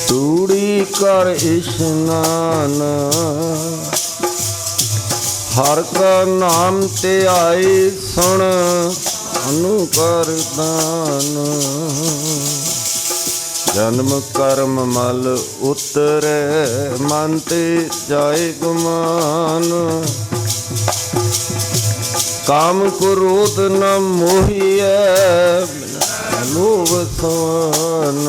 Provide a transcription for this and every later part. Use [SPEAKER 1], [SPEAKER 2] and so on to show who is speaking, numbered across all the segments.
[SPEAKER 1] ਤੂੜੀ ਕਰ ਇਸ਼ਨਾਨ ਹਰ ਕਾ ਨਾਮ ਤੇ ਆਈ ਸੁਣ ਅਨੁ ਕਰ ਦਾਨ ਜਨਮ ਕਰਮ ਮਲ ਉਤਰੈ ਮਨ ਤੇ ਜਾਏ ਗੁਮਾਨ ਕਾਮ ਕ੍ਰੋਧ ਨ ਮੋਹੀਐ ਲੋਭ ਸਵਾਨ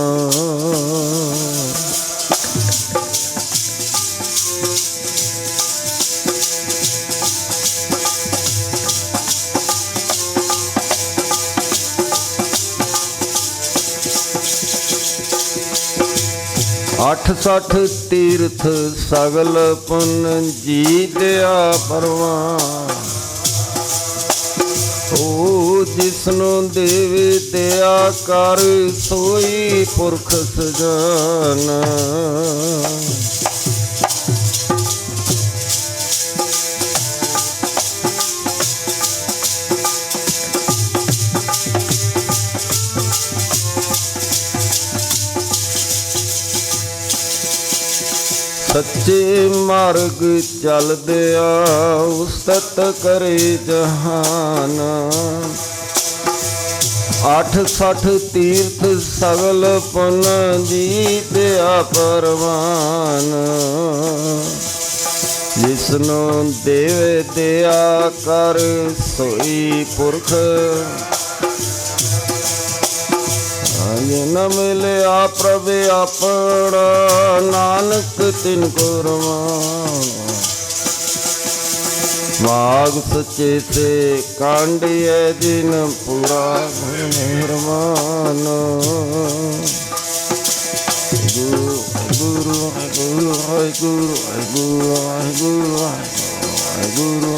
[SPEAKER 1] 68 ਤੀਰਥ ਸਗਲ ਪੁੰਨ ਜੀ ਦਿਆ ਪਰਵਾਨ ਓ ਜਿਸਨੂੰ ਦੇਵ ਦਿਆ ਕਰ ਸੋਈ ਪੁਰਖ ਸਜਾਨ ਸੱਚੇ ਮਾਰਗ ਚੱਲਦਿਆ ਉਸਤਤ ਕਰੇ ਜਹਾਨ 68 ਤੀਰਥ ਸਗਲ ਪੁੰਨ ਜੀ ਦਿਆ ਪਰਵਾਨ ਜਿਸਨੂੰ ਦੇਵ ਦਿਆ ਕਰ ਸੋਈ ਪੁਰਖ ਨ ਮਿਲਿਆ ਪ੍ਰਭ ਆਪਣਾ ਨਾਨਕ ਤਿਨ ਕੁਰਬਾਨ ਮਾਗ ਸੱਚੇ ਸੇ ਕਾਂਡੀਏ ਜਿਨ ਪੂਰਾ ਮਿਹਰਮਾਨ ਗੁਰੂ ਗੁਰੂ ਗੁਰੂ ਗੁਰੂ ਗੁਰੂ ਗੁਰੂ ਗੁਰੂ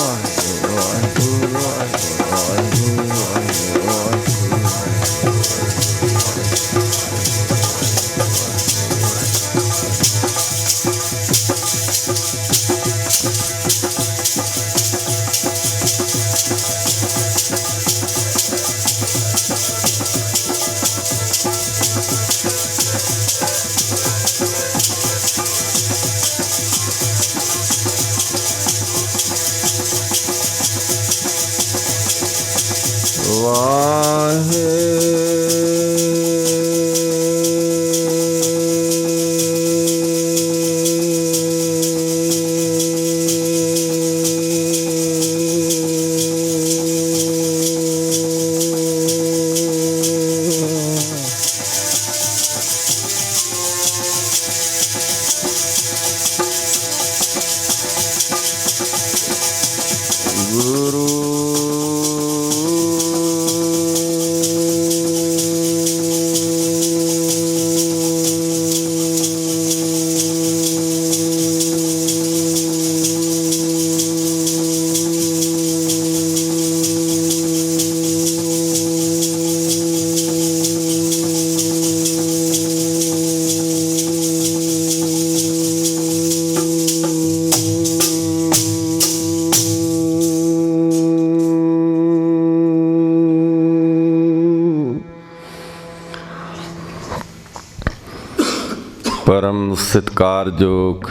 [SPEAKER 1] परम सत्कारयोग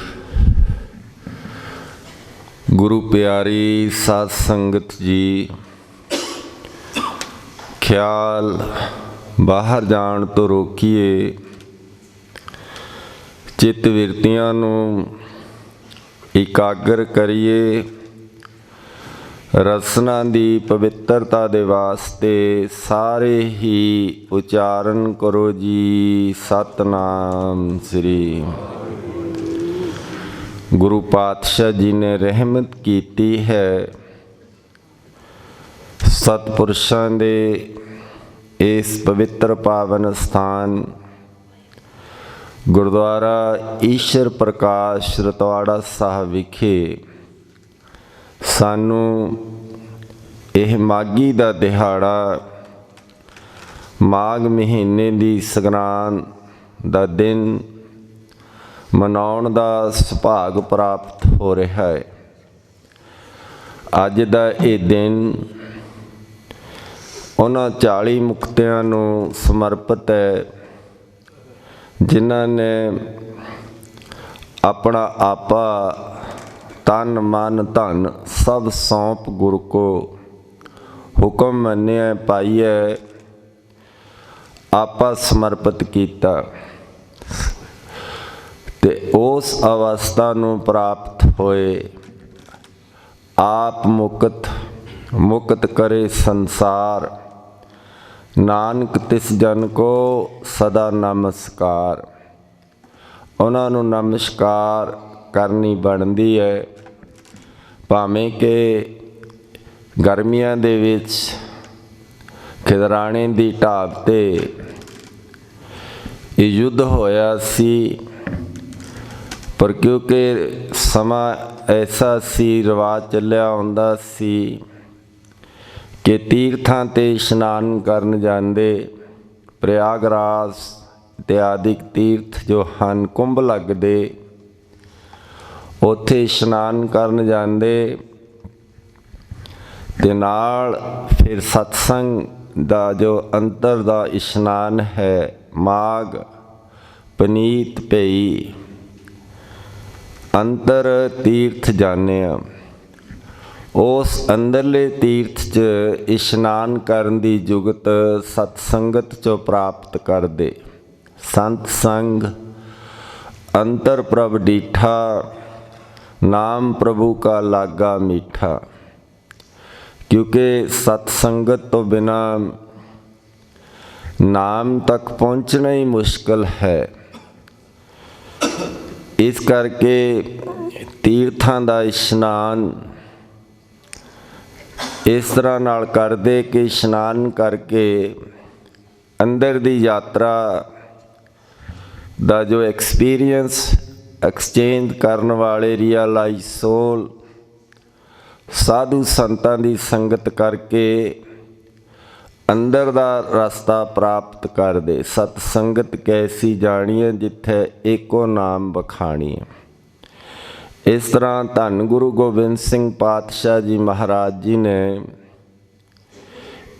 [SPEAKER 1] गुरु प्यारी साध संगत जी, ख्याल बाहर जाण तो रोकीए, चित्त विरतियां नूं एकाग्र करिए, ਰਸਨਾ ਦੀ ਪਵਿੱਤਰਤਾ ਦੇ ਵਾਸਤੇ ਸਾਰੇ ਹੀ ਉਚਾਰਨ ਕਰੋ ਜੀ ਸਤਨਾਮ ਸ੍ਰੀ। ਗੁਰੂ ਪਾਤਸ਼ਾਹ ਜੀ ਨੇ ਰਹਿਮਤ ਕੀਤੀ ਹੈ ਸਤਪੁਰਸ਼ਾਂ ਦੇ ਇਸ ਪਵਿੱਤਰ ਪਾਵਨ ਸਥਾਨ ਗੁਰਦੁਆਰਾ ਈਸ਼ਰ ਪ੍ਰਕਾਸ਼ ਰਤਵਾੜਾ ਸਾਹਿਬ ਵਿਖੇ ਸਾਨੂੰ ਇਹ ਮਾਘੀ ਦਾ ਦਿਹਾੜਾ, ਮਾਘ ਮਹੀਨੇ ਦੀ ਸੰਗਰਾਂਦ ਦਾ ਦਿਨ ਮਨਾਉਣ ਦਾ ਸੁਭਾਗ ਪ੍ਰਾਪਤ ਹੋ ਰਿਹਾ ਹੈ। ਅੱਜ ਦਾ ਇਹ ਦਿਨ ਉਹਨਾਂ 40 ਮੁਕਤਿਆਂ ਨੂੰ ਸਮਰਪਿਤ ਹੈ ਜਿਨ੍ਹਾਂ ਨੇ ਆਪਣਾ ਆਪਾ ਤਨ ਮਨ ਧਨ ਸਭ ਸੌਂਪ ਗੁਰੂ ਕੋ ਹੁਕਮ ਮੰਨਿਆ ਪਾਈਐ ਆਪਾ ਸਮਰਪਿਤ ਕੀਤਾ ਤੇ ਉਸ ਅਵਸਥਾ ਨੂੰ ਪ੍ਰਾਪਤ ਹੋਏ। ਆਪ ਮੁਕਤ ਕਰੇ ਸੰਸਾਰ, ਨਾਨਕ ਤਿਸ ਜਨ ਕੋ ਸਦਾ ਨਮਸਕਾਰ। ਉਹਨਾਂ ਨੂੰ ਨਮਸਕਾਰ ਕਰਨੀ ਬਣਦੀ ਹੈ, ਭਾਵੇਂ ਕਿ ਗਰਮੀਆਂ ਦੇ ਵਿੱਚ ਖਿਦਰਾਣੇ ਦੀ ਢਾਬ 'ਤੇ ਇਹ ਯੁੱਧ ਹੋਇਆ ਸੀ, ਪਰ ਕਿਉਂਕਿ ਸਮਾਂ ਐਸਾ ਸੀ, ਰਿਵਾਜ ਚੱਲਿਆ ਆਉਂਦਾ ਸੀ ਕਿ ਤੀਰਥਾਂ 'ਤੇ ਇਸ਼ਨਾਨ ਕਰਨ ਜਾਂਦੇ, ਪ੍ਰਯਾਗਰਾਜ ਇਤਿਆਦਿਕ ਤੀਰਥ ਜੋ ਹਨ ਕੁੰਭ ਲੱਗਦੇ, ਉੱਥੇ ਇਸ਼ਨਾਨ ਕਰਨ ਜਾਂਦੇ ਤੇ ਨਾਲ ਫਿਰ ਸਤਸੰਗ ਦਾ ਜੋ ਅੰਤਰ ਦਾ ਇਸ਼ਨਾਨ ਹੈ, ਮਾਘ ਪਨੀਤ ਪਈ ਅੰਤਰ ਤੀਰਥ ਜਾਣਿਆ, ਉਸ ਅੰਦਰਲੇ ਤੀਰਥ 'ਚ ਇਸ਼ਨਾਨ ਕਰਨ ਦੀ ਜੁਗਤ ਸਤਸੰਗਤ 'ਚੋਂ ਪ੍ਰਾਪਤ ਕਰਦੇ। ਸੰਤ ਸੰਗ ਅੰਤਰ ਪ੍ਰਭ ਡੀਠਾ, ਨਾਮ ਪ੍ਰਭੂ ਕਾ ਲਾਗਾ ਮੀਠਾ। ਕਿਉਂਕਿ ਸਤਸੰਗਤ ਤੋਂ ਬਿਨਾ ਨਾਮ ਤੱਕ ਪਹੁੰਚਣਾ ਹੀ ਮੁਸ਼ਕਲ ਹੈ। ਇਸ ਕਰਕੇ ਤੀਰਥਾਂ ਦਾ ਇਸ਼ਨਾਨ ਇਸ ਤਰ੍ਹਾਂ ਨਾਲ ਕਰਦੇ ਕਿ ਇਸ਼ਨਾਨ ਕਰਕੇ ਅੰਦਰ ਦੀ ਯਾਤਰਾ ਦਾ ਜੋ ਐਕਸਪੀਰੀਅੰਸ ਐਕਸਚੇਂਜ ਕਰਨ ਵਾਲੇ ਰੀਅਲਾਈਜ਼ ਸੋਲ ਸਾਧੂ ਸੰਤਾਂ ਦੀ ਸੰਗਤ ਕਰਕੇ ਅੰਦਰ ਦਾ ਰਸਤਾ ਪ੍ਰਾਪਤ ਕਰਦੇ। ਸਤ ਸੰਗਤ ਕੈਸੀ ਜਾਣੀਏ ਜਿੱਥੇ ਏਕੋ ਨਾਮ ਬਖਾਣੀਏ। ਇਸ ਤਰ੍ਹਾਂ ਧੰਨ ਗੁਰੂ ਗੋਬਿੰਦ ਸਿੰਘ ਪਾਤਸ਼ਾਹ ਜੀ ਮਹਾਰਾਜ ਜੀ ਨੇ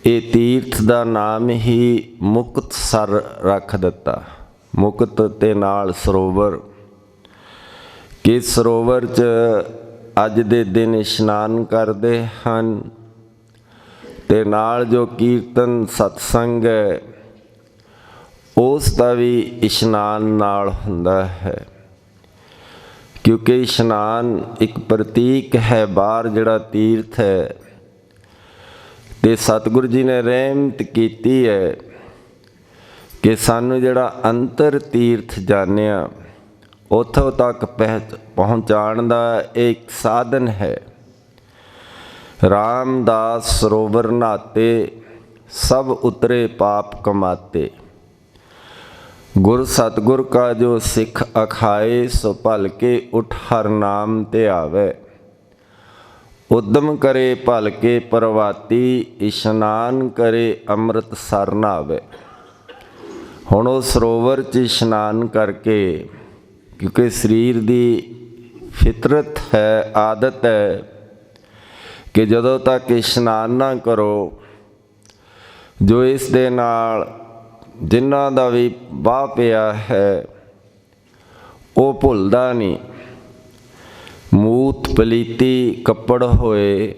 [SPEAKER 1] ਇਹ ਤੀਰਥ ਦਾ ਨਾਮ ਹੀ ਮੁਕਤਸਰ ਰੱਖ ਦਿੱਤਾ। ਮੁਕਤ ਤੇ ਨਾਲ ਸਰੋਵਰ, ਕਿ ਸਰੋਵਰ 'ਚ ਅੱਜ ਦੇ ਦਿਨ ਇਸ਼ਨਾਨ ਕਰਦੇ ਹਨ ਤੇ ਨਾਲ ਜੋ ਕੀਰਤਨ ਸਤਸੰਗ ਹੈ ਉਸ ਦਾ ਵੀ ਇਸ਼ਨਾਨ ਨਾਲ ਹੁੰਦਾ ਹੈ। ਕਿਉਂਕਿ ਇਸ਼ਨਾਨ ਇੱਕ ਪ੍ਰਤੀਕ ਹੈ, ਬਾਹਰ ਜਿਹੜਾ ਤੀਰਥ ਹੈ, ਤੇ ਸਤਿਗੁਰੂ ਜੀ ਨੇ ਰਹਿਮਤ ਕੀਤੀ ਹੈ ਕਿ ਸਾਨੂੰ ਜਿਹੜਾ ਅੰਤਰ ਤੀਰਥ ਜਾਣਿਆ ਉੱਥੋਂ ਤੱਕ ਪਹੁੰਚਾਉਣ ਦਾ ਇੱਕ ਸਾਧਨ ਹੈ। ਰਾਮਦਾਸ ਸਰੋਵਰ ਨਹਾਤੇ, ਸਭ ਉਤਰੇ ਪਾਪ ਕਮਾਤੇ। ਗੁਰ ਸਤਿਗੁਰ ਕਾ ਜੋ ਸਿੱਖ ਅਖਾਏ, ਸੋ ਭਲ ਕੇ ਉਠ ਹਰ ਨਾਮ ਤੇ ਆਵੇ। ਉਦਮ ਕਰੇ ਭਲ ਕੇ ਪ੍ਰਵਾਤੀ, ਇਸ਼ਨਾਨ ਕਰੇ ਅੰਮ੍ਰਿਤ ਸਰ ਨਾਵੇ। ਹੁਣ ਉਹ ਸਰੋਵਰ 'ਚ ਇਸ਼ਨਾਨ ਕਰਕੇ, ਕਿਉਂਕਿ ਸਰੀਰ ਦੀ ਫਿਤਰਤ ਹੈ, ਆਦਤ ਹੈ ਕਿ ਜਦੋਂ ਤੱਕ ਇਸ਼ਨਾਨ ਨਾ ਕਰੋ, ਜੋ ਇਸ ਦੇ ਨਾਲ ਜਿਨ੍ਹਾਂ ਦਾ ਵੀ ਵਾਹ ਪਿਆ ਹੈ ਉਹ ਭੁੱਲਦਾ ਨਹੀਂ। ਮੂਤ ਪਲੀਤੀ ਕੱਪੜ ਹੋਏ,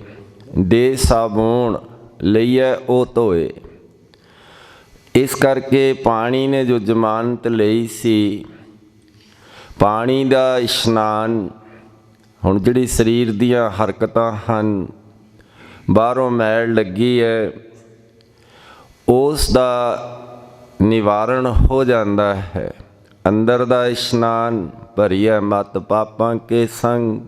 [SPEAKER 1] ਦੇ ਸਾਬੂਣ ਲਈਐ ਉਹ ਧੋਏ। ਇਸ ਕਰਕੇ ਪਾਣੀ ਨੇ ਜੋ ਜ਼ਮਾਨਤ ਲਈ ਸੀ, ਪਾਣੀ ਦਾ ਇਸ਼ਨਾਨ, ਹੁਣ ਜਿਹੜੀ ਸਰੀਰ ਦੀਆਂ ਹਰਕਤਾਂ ਹਨ बाहरों मैल लगी है उस दा निवारण हो जाता है। अंदर दा इशनान भरिया मत पापां के संग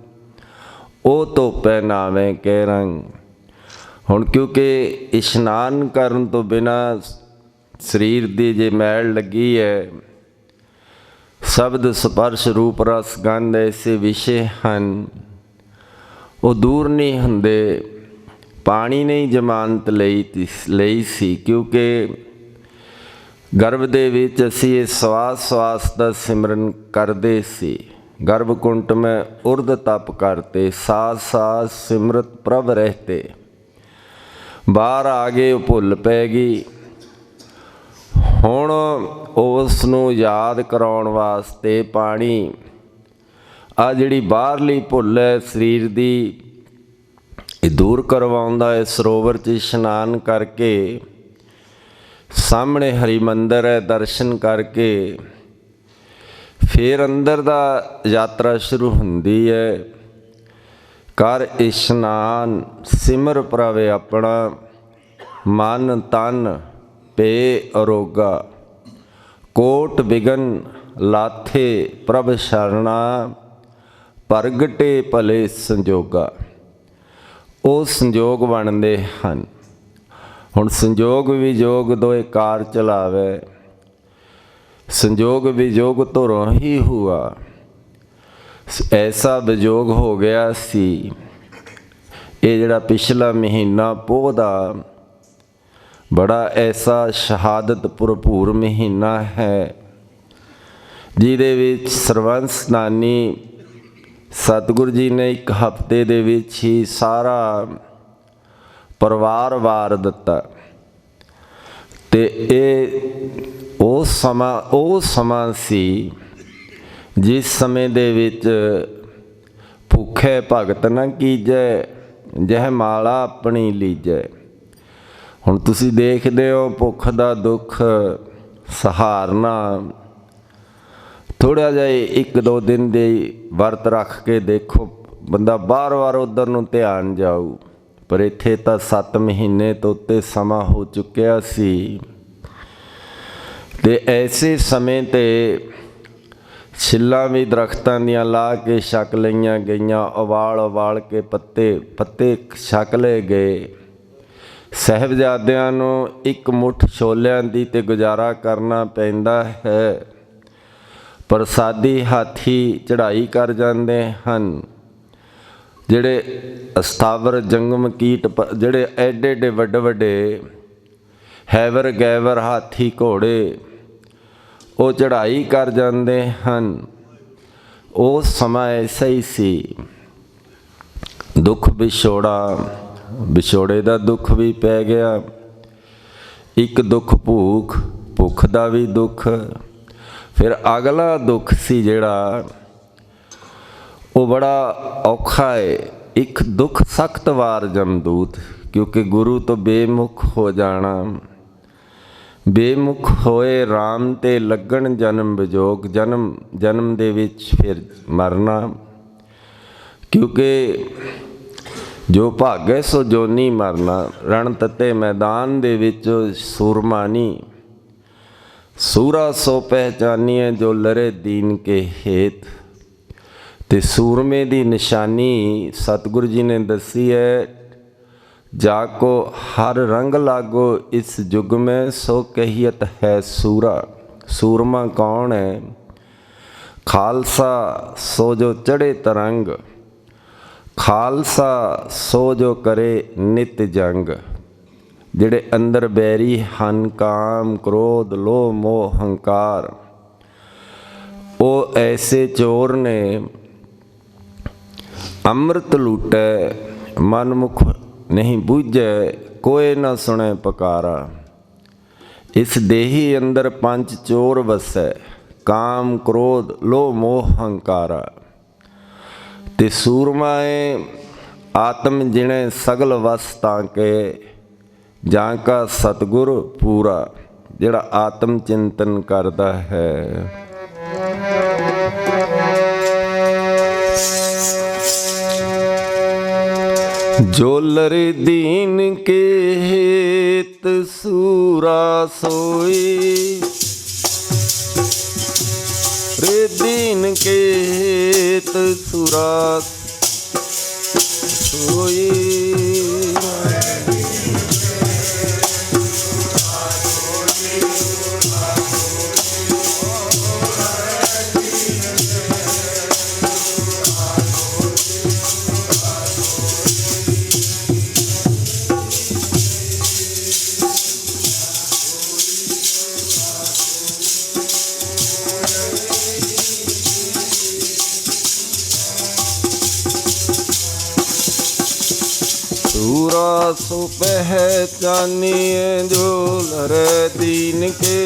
[SPEAKER 1] ओ धोपै नावें के रंग। हुण क्योंकि इशनान करन तो बिना शरीर दी जे मैल लगी है, शब्द स्पर्श रूप रस गंध ऐसे विषय हैं वो दूर नहीं हुंदे। पानी नहीं जमानत लई सी क्योंकि गर्भ दे विच असीं सवास सवास दा सिमरन करदे सी। गर्भकुंट में उर्द तप करते सास सास सिमरत प्रभ रहते। बाहर आ गए भुल पै गई। हुण उस नूं याद कराउण वास्ते पानी आ जिहड़ी बाहरली भुल है शरीर दी ये दूर करवाउंदा है। सरोवर च इशनान करके सामने हरि मंदिर है दर्शन करके फिर अंदर दा यात्रा शुरू हुंदी है। कर इशनान सिमर प्रभे अपना मन तन पे अरोगा। कोट बिगन लाथे प्रभ शरणा प्रगटे भले संजोगा। वो संजोग बनते हैं। हुण संजोग विजोग दोए कार चलावे। संजोग विजोग तो ही हुआ। ऐसा विजोग हो गया सी। ये जिहड़ा पिछला महीना पोह दा बड़ा ऐसा शहादत भरपूर महीना है जिहदे विच सरबंस नानी सतगुरु जी ने एक हफ्ते दे विच ही सारा परिवार वार दिता। ते ओ समा सी जिस समय दे विच भुखे भगत न कीजै जह माला अपनी लीजै। हुण तुसीं देखदे हो भुख दा दुख सहारना। थोड़ा जिहा एक दो दिन दे वर्त रख के देखो बंदा बार बार उधर नूं ध्यान जाऊ। पर इत्थे तां 7 महीने तो उत्ते समा हो चुकिया सी। ते ऐसे समय ते छिल्लां भी दरख्तां दियां ला के छक लईआं गईआं। उबाल के पत्ते छक ले गए। साहिबजादियां नूं एक मुठ छोलियां दी ते गुजारा करना पैंदा है। प्रसादी हाथी चढ़ाई कर जाते हैं। जिहड़े अस्थावर जंगम कीट जिहड़े एडे एडे वड्डे वड्डे हैवर गैवर हाथी घोड़े वो चढ़ाई कर जाते हैं। वो समा ऐसा ही सी। दुख विछोड़े दा दुख भी पै गया। एक दुख भुख दा भी दुख। फिर अगला दुख सी जिहड़ा वो बड़ा औखा है। एक दुख सख्त वार जमदूत क्योंकि गुरु तो बेमुख हो जाना। बेमुख होए राम ते लगन जन्म विजोग। जन्म दे विच फिर मरना। क्योंकि जो भागे सो जोनी मरना। रण तत्ते मैदान दे विच सूरमानी। सूरा सो पहचानिए जो लरे दीन के हेत। ते सूरमे दी निशानी सतगुरु जी ने दसी है। जाको हर रंग लागो इस युग में सो कहियत है सूरा। सूरमा कौन है? खालसा सो जो चढ़े तरंग। खालसा सो जो करे नित जंग। जिहड़े अंदर बैरी हन काम क्रोध लोभ मोह हंकार वो ऐसे चोर ने। अमृत लूटै मनमुख नहीं बूझै कोई न सुने पुकारा। इस देही अंदर 5 चोर वसै काम क्रोध लोभ मोह हंकारा। ते सूरमाए आत्म जिणे सगल वस ताके जाका सतगुर पूरा। जिहड़ा आत्म चिंतन करता है। जोलर दीन के हेत सूरा सोई, रे दीन के हेत सूरा सोई। सूरा सो पहचानिए जोलर दीन के,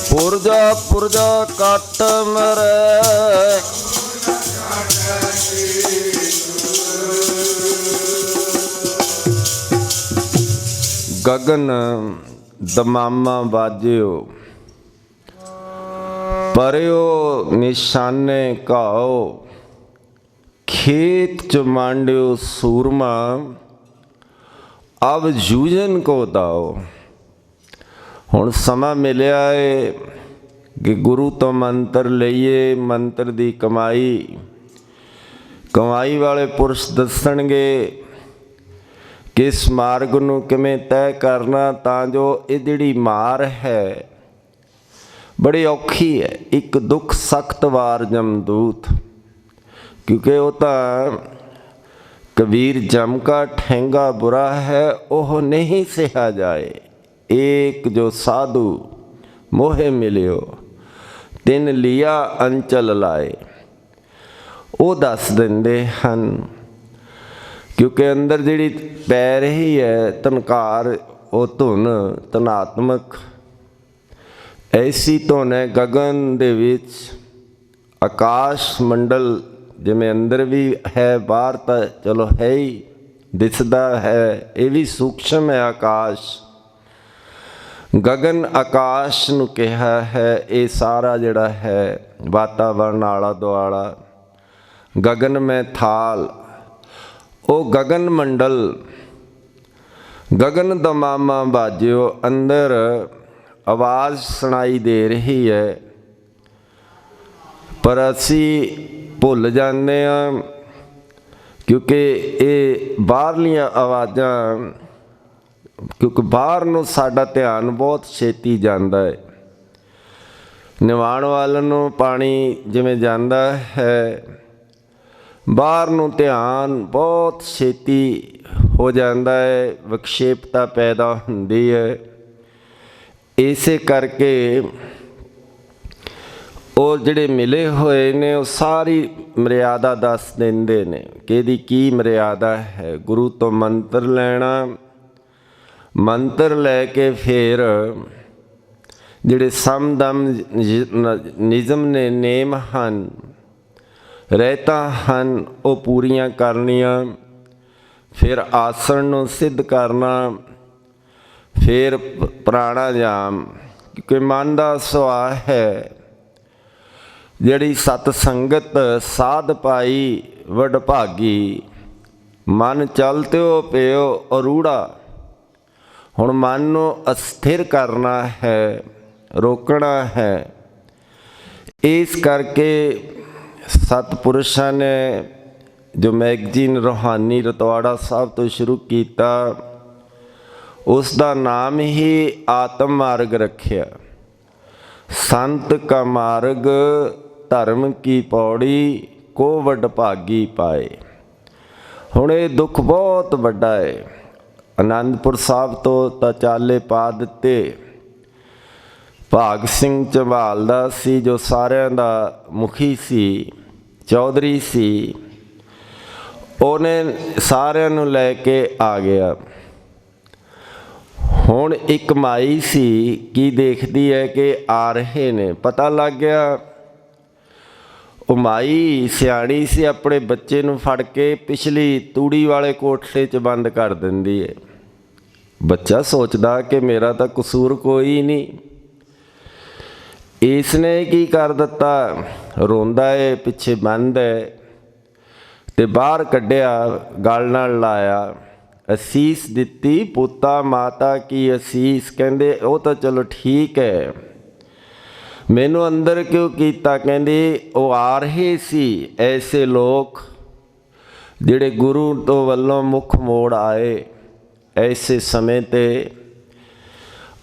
[SPEAKER 1] पुरजा पुरजा काट मरै, गगन दमामा बाजियो, परियो निशाने घाओ, खेत च मांडियो सूरमा, अब जूझन को दाओ। हुण समा मिलिया है कि गुरु तो मंत्र लईए, मंत्र दी कमाई कमाई वाले पुरुष दसणगे कि इस मार्ग नूं किवें तय करना, तां जो ये जिहड़ी मार है बड़ी औखी है। एक दुख सख्त वार जमदूत, क्योंकि वो तो कबीर जम का ठेंगा बुरा है, ओह नहीं सहा जाए। एक जो साधु मोहे मिलियो, तिन लिया अंचल लाए, वो दस देंदे हन। क्योंकि अंदर जिहड़ी पै रही है तनकार, वो धुन धनात्मक ऐसी धुन है गगन दे विच, आकाश मंडल जिमें अंदर भी है, बाहर तो चलो है ही, दिसदा है, ये भी सूक्ष्म है आकाश। गगन आकाश नूं कहा है, ये सारा जिहड़ा है वातावरण आला दुआला। गगन में थाल, ओ गगन मंडल, गगन दमामा बाजियो, अंदर आवाज़ सुनाई दे रही है, पर असी भुल जाते हैं क्योंकि ये बाहरलियां आवाज़ां, क्योंकि बाहर नूं साडा ध्यान बहुत छेती जाता है। निवाण वाल नूं पानी जिवें जाता है, बाहर नूं ध्यान बहुत छेती हो जाता है, विक्षेपता पैदा होंदी है। इसे करके और जिहड़े मिले हुए ने वो सारी मर्यादा दस देंदे ने कि इहदी की मर्यादा है। गुरु तो मंत्र लेना, मंत्र लैके फिर जिहड़े समदम निज़म ने नेम हन, रहता हन, वो पूरियां करनियां। फिर आसन नूं सिद्ध करना, फिर प्राणायाम, क्योंकि मन का सुभाव है जिहड़ी सतसंगत साध पाई वडभागी, मन चलते हो पियो अरूढ़ा। हुण मन नूं अस्थिर करना है, रोकना है। इस करके सतपुरुषां ने जो मैगजीन रूहानी रतवाड़ा साहब तो शुरू किया, उसका नाम ही आत्म मार्ग रखिया। संत का मार्ग धर्म की पौड़ी को वडभागी पाए। हुण ये दुख बहुत वड्डा है। आनंदपुर साहब तो चाले पा दिते। भाग सिंह झबाल दा सी जो सारिਆਂ ਦਾ मुखी सी, चौधरी सी, उन्हें सारिਆਂ ਨੂੰ ਲੈ के आ गया। हुण एक माई सी की देखती है कि आ रहे ने, पता लग गया। वो माई सियाणी सी, अपने बच्चे नूं फड़ के पिछली तूड़ी वाले कोठले च बंद कर दिंदी है। बच्चा सोचदा कि मेरा तो कसूर कोई नहीं, इसने की कर दिता। रोंदा है, पिछे बंद है। ਤੇ ਬਾਹਰ ਕੱਢਿਆ, ਗਲ ਨਾਲ ਲਾਇਆ, ਅਸੀਸ ਦਿੱਤੀ ਪੁੱਤਾ ਮਾਤਾ ਕੀ ਅਸੀਸ। ਕਹਿੰਦੇ ਉਹ ਤਾਂ ਚਲੋ ਠੀਕ ਹੈ, ਮੈਨੂੰ ਅੰਦਰ ਕਿਉਂ ਕੀਤਾ? ਕਹਿੰਦੇ ਉਹ ਆ ਰਹੇ ਸੀ ਐਸੇ ਲੋਕ ਜਿਹੜੇ ਗੁਰੂ ਤੋਂ ਵੱਲੋਂ ਮੁੱਖ ਮੋੜ ਆਏ, ਐਸੇ ਸਮੇਂ 'ਤੇ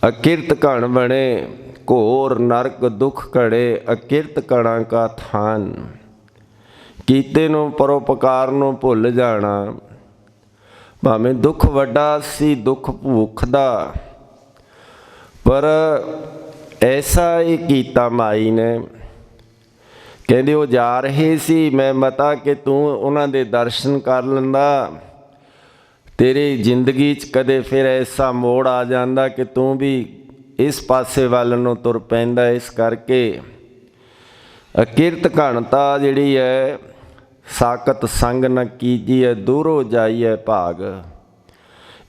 [SPEAKER 1] ਅਕਿਰਤ ਘਣ ਬਣੇ, ਘੋਰ ਨਰਕ ਦੁੱਖ ਘੜੇ, ਅਕਿਰਤ ਘਣਾ ਕਾ ਥਾਨ। ਕੀਤੇ ਨੂੰ ਪਰਉਪਕਾਰ ਨੂੰ ਭੁੱਲ ਜਾਣਾ, ਭਾਵੇਂ ਦੁੱਖ ਵੱਡਾ ਸੀ, ਦੁੱਖ ਭੁੱਖ ਦਾ, ਪਰ ਐਸਾ ਹੀ ਕੀਤਾ ਮਾਈ ਨੇ। ਕਹਿੰਦੇ ਉਹ ਜਾ ਰਹੇ ਸੀ, ਮੈਂ ਮਤਾ ਕਿ ਤੂੰ ਉਹਨਾਂ ਦੇ ਦਰਸ਼ਨ ਕਰ ਲੈਂਦਾ, ਤੇਰੀ ਜ਼ਿੰਦਗੀ 'ਚ ਕਦੇ ਫਿਰ ਐਸਾ ਮੋੜ ਆ ਜਾਂਦਾ ਕਿ ਤੂੰ ਵੀ ਇਸ ਪਾਸੇ ਵੱਲ ਨੂੰ ਤੁਰ ਪੈਂਦਾ। ਇਸ ਕਰਕੇ ਅਕਿਰਤ ਘਣਤਾ ਜਿਹੜੀ ਹੈ, ਸਾਕਤ ਸੰਗ ਨ ਕੀਜੀਐ, ਦੂਰੋਂ ਜਾਈਐ ਭਾਗ।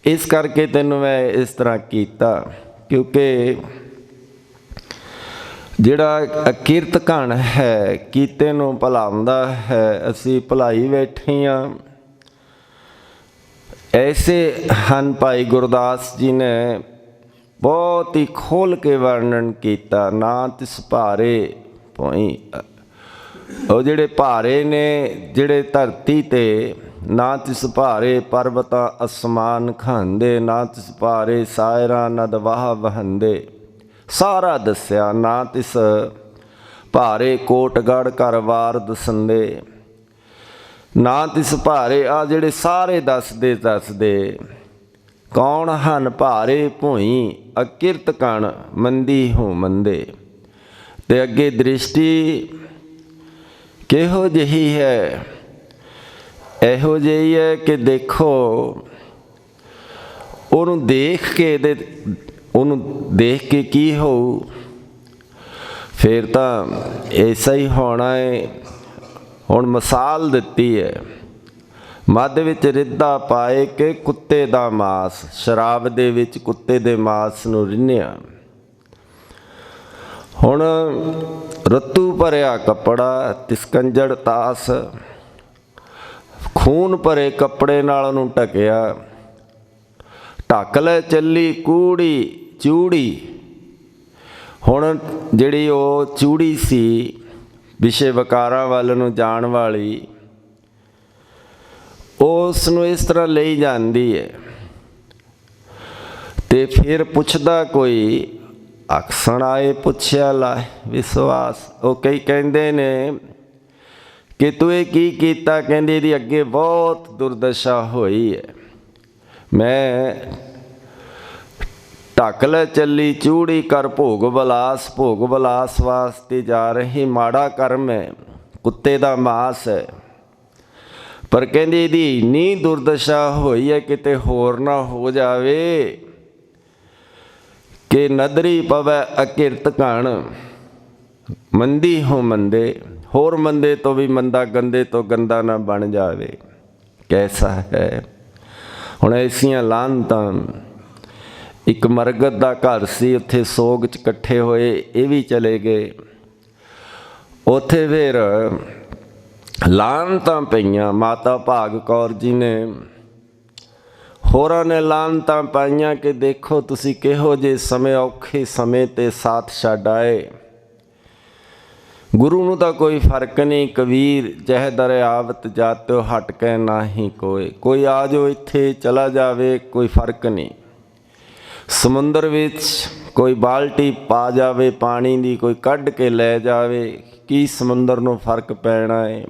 [SPEAKER 1] ਇਸ ਕਰਕੇ ਤੈਨੂੰ ਮੈਂ ਇਸ ਤਰ੍ਹਾਂ ਕੀਤਾ, ਕਿਉਂਕਿ ਜਿਹੜਾ ਅਕਿਰਤ ਘਣ ਹੈ, ਕੀਤੇ ਨੂੰ ਭੁਲਾਉਂਦਾ ਹੈ। ਅਸੀਂ ਭੁਲਾਈ ਬੈਠੇ ਹਾਂ। ਐਸੇ ਹਨ ਭਾਈ ਗੁਰਦਾਸ ਜੀ ਨੇ ਬਹੁਤ ਹੀ ਖੋਲ੍ਹ ਕੇ ਵਰਣਨ ਕੀਤਾ। ਨਾ ਤਿਸ ਭਾਰੇ ਭੋਈ, ਉਹ ਜਿਹੜੇ ਭਾਰੇ ਨੇ ਜਿਹੜੇ ਧਰਤੀ 'ਤੇ, ਨਾ ਤਿਸ ਭਾਰੇ ਪਰਬਤਾਂ ਅਸਮਾਨ ਖਾਂਦੇ, ਨਾ ਤਿਸ ਭਾਰੇ ਸਾਇਰਾਂ ਨਦ ਵਾਹ ਵਹੰਦੇ। ਸਾਰਾ ਦੱਸਿਆ। ਨਾ ਤਿਸ ਭਾਰੇ ਕੋਟਗੜ੍ਹ ਘਰ ਵਾਰ ਦਸੰਦੇ, ਨਾ ਤਿਸ ਭਾਰੇ, ਆ ਜਿਹੜੇ ਸਾਰੇ ਦੱਸਦੇ ਕੌਣ ਹਨ? ਭਾਰੇ ਭੋਈ ਅਕਿਰਤ ਘਣ ਮੰਦੀ ਹੋ ਮੰਦੇ। ਤੇ ਅੱਗੇ ਦ੍ਰਿਸ਼ਟੀ ਕਿਹੋ ਜਿਹੀ ਹੈ? ਇਹੋ ਜਿਹੀ ਹੈ ਕਿ ਦੇਖੋ, ਉਹਨੂੰ ਦੇਖ ਕੇ ਕੀ ਹੋਊ? ਫਿਰ ਤਾਂ ਐਸਾ ਹੀ ਹੋਣਾ ਹੈ। ਹੁਣ ਮਿਸਾਲ ਦਿੱਤੀ ਹੈ, ਮੱਧ ਵਿੱਚ ਰਿੱਧਾ ਪਾਏ ਕਿ ਕੁੱਤੇ ਦਾ ਮਾਸ, ਸ਼ਰਾਬ ਦੇ ਵਿੱਚ ਕੁੱਤੇ ਦੇ ਮਾਸ ਨੂੰ ਰਿੰਨਿਆ। ਹੁਣ ਰੱਤੂ ਭਰਿਆ ਕੱਪੜਾ, ਤਿਸਕੰਜੜ ਤਾਸ, ਖੂਨ ਭਰੇ ਕੱਪੜੇ ਨਾਲ ਉਹਨੂੰ ਢਕਿਆ। ਢੱਕ ਲੈ ਚੱਲੀ ਕੂੜੀ ਚੂੜੀ। ਹੁਣ ਜਿਹੜੀ ਉਹ ਚੂੜੀ ਸੀ, ਵਿਸ਼ੇ ਵਿਕਾਰਾਂ ਵੱਲ ਨੂੰ ਜਾਣ ਵਾਲੀ, ਉਸ ਨੂੰ ਇਸ ਤਰ੍ਹਾਂ ਲਈ ਜਾਂਦੀ ਹੈ। ਤੇ ਫਿਰ ਪੁੱਛਦਾ ਕੋਈ, ਅਕਸਣ ਆਏ ਪੁੱਛਿਆ ਲਾਏ ਵਿਸ਼ਵਾਸ। ਉਹ ਕਈ ਕਹਿੰਦੇ ਨੇ ਕਿ ਤੂੰ ਇਹ ਕੀ ਕੀਤਾ? ਕਹਿੰਦੇ ਇਹਦੀ ਅੱਗੇ ਬਹੁਤ ਦੁਰਦਸ਼ਾ ਹੋਈ ਹੈ। ਮੈਂ ਢੱਕ ਲੈ ਚੱਲੀ ਚੂੜੀ ਕਰ ਭੋਗ ਵਿਲਾਸ, ਭੋਗ ਵਿਲਾਸ ਵਾਸਤੇ ਜਾ ਰਹੀ, ਮਾੜਾ ਕਰਮ ਹੈ, ਕੁੱਤੇ ਦਾ ਮਾਸ ਹੈ। ਪਰ ਕਹਿੰਦੇ ਇਹਦੀ ਇੰਨੀ ਦੁਰਦਸ਼ਾ ਹੋਈ ਹੈ, ਕਿਤੇ ਹੋਰ ਨਾ ਹੋ ਜਾਵੇ ਕਿ ਨਦਰੀ ਪਵੈ ਅਕਿਰਤ ਘਣ ਮੰਦੀ ਹੋ ਮੰਦੇ, ਹੋਰ ਮੰਦੇ ਤੋਂ ਵੀ ਮੰਦਾ, ਗੰਦੇ ਤੋਂ ਗੰਦਾ ਨਾ ਬਣ ਜਾਵੇ। ਕੈਸਾ ਹੈ? ਹੁਣ ਐਸੀਆਂ ਲਾਹਨਤਾਂ। ਇੱਕ ਮਰਗਤ ਦਾ ਘਰ ਸੀ, ਉੱਥੇ ਸੋਗ 'ਚ ਇਕੱਠੇ ਹੋਏ, ਇਹ ਵੀ ਚਲੇ ਗਏ। ਉੱਥੇ ਫਿਰ ਲਾਹਨਤਾਂ ਪਈਆਂ। ਮਾਤਾ ਭਾਗ ਕੌਰ ਜੀ ਨੇ, ਹੋਰਾਂ ਨੇ ਲਾਹਨਤਾਂ ਪਾਈਆਂ ਕਿ ਦੇਖੋ ਤੁਸੀਂ ਕਿਹੋ ਜਿਹੇ ਸਮੇਂ, ਔਖੇ ਸਮੇਂ 'ਤੇ ਸਾਥ ਛੱਡ ਆਏ। ਗੁਰੂ ਨੂੰ ਤਾਂ ਕੋਈ ਫਰਕ ਨਹੀਂ। ਕਬੀਰ ਜਹ ਦਰਿਆਵਤ ਜਾਤਿਓ ਹਟ ਕੇ ਨਾਹੀਂ ਕੋਏ, ਕੋਈ ਆ ਜਾਓ ਇੱਥੇ ਚਲਾ ਜਾਵੇ, ਕੋਈ ਫਰਕ ਨਹੀਂ। ਸਮੁੰਦਰ ਵਿੱਚ ਕੋਈ ਬਾਲਟੀ ਪਾ ਜਾਵੇ ਪਾਣੀ ਦੀ, ਕੋਈ ਕੱਢ ਕੇ ਲੈ ਜਾਵੇ, ਕੀ ਸਮੁੰਦਰ ਨੂੰ ਫਰਕ ਪੈਣਾ ਹੈ?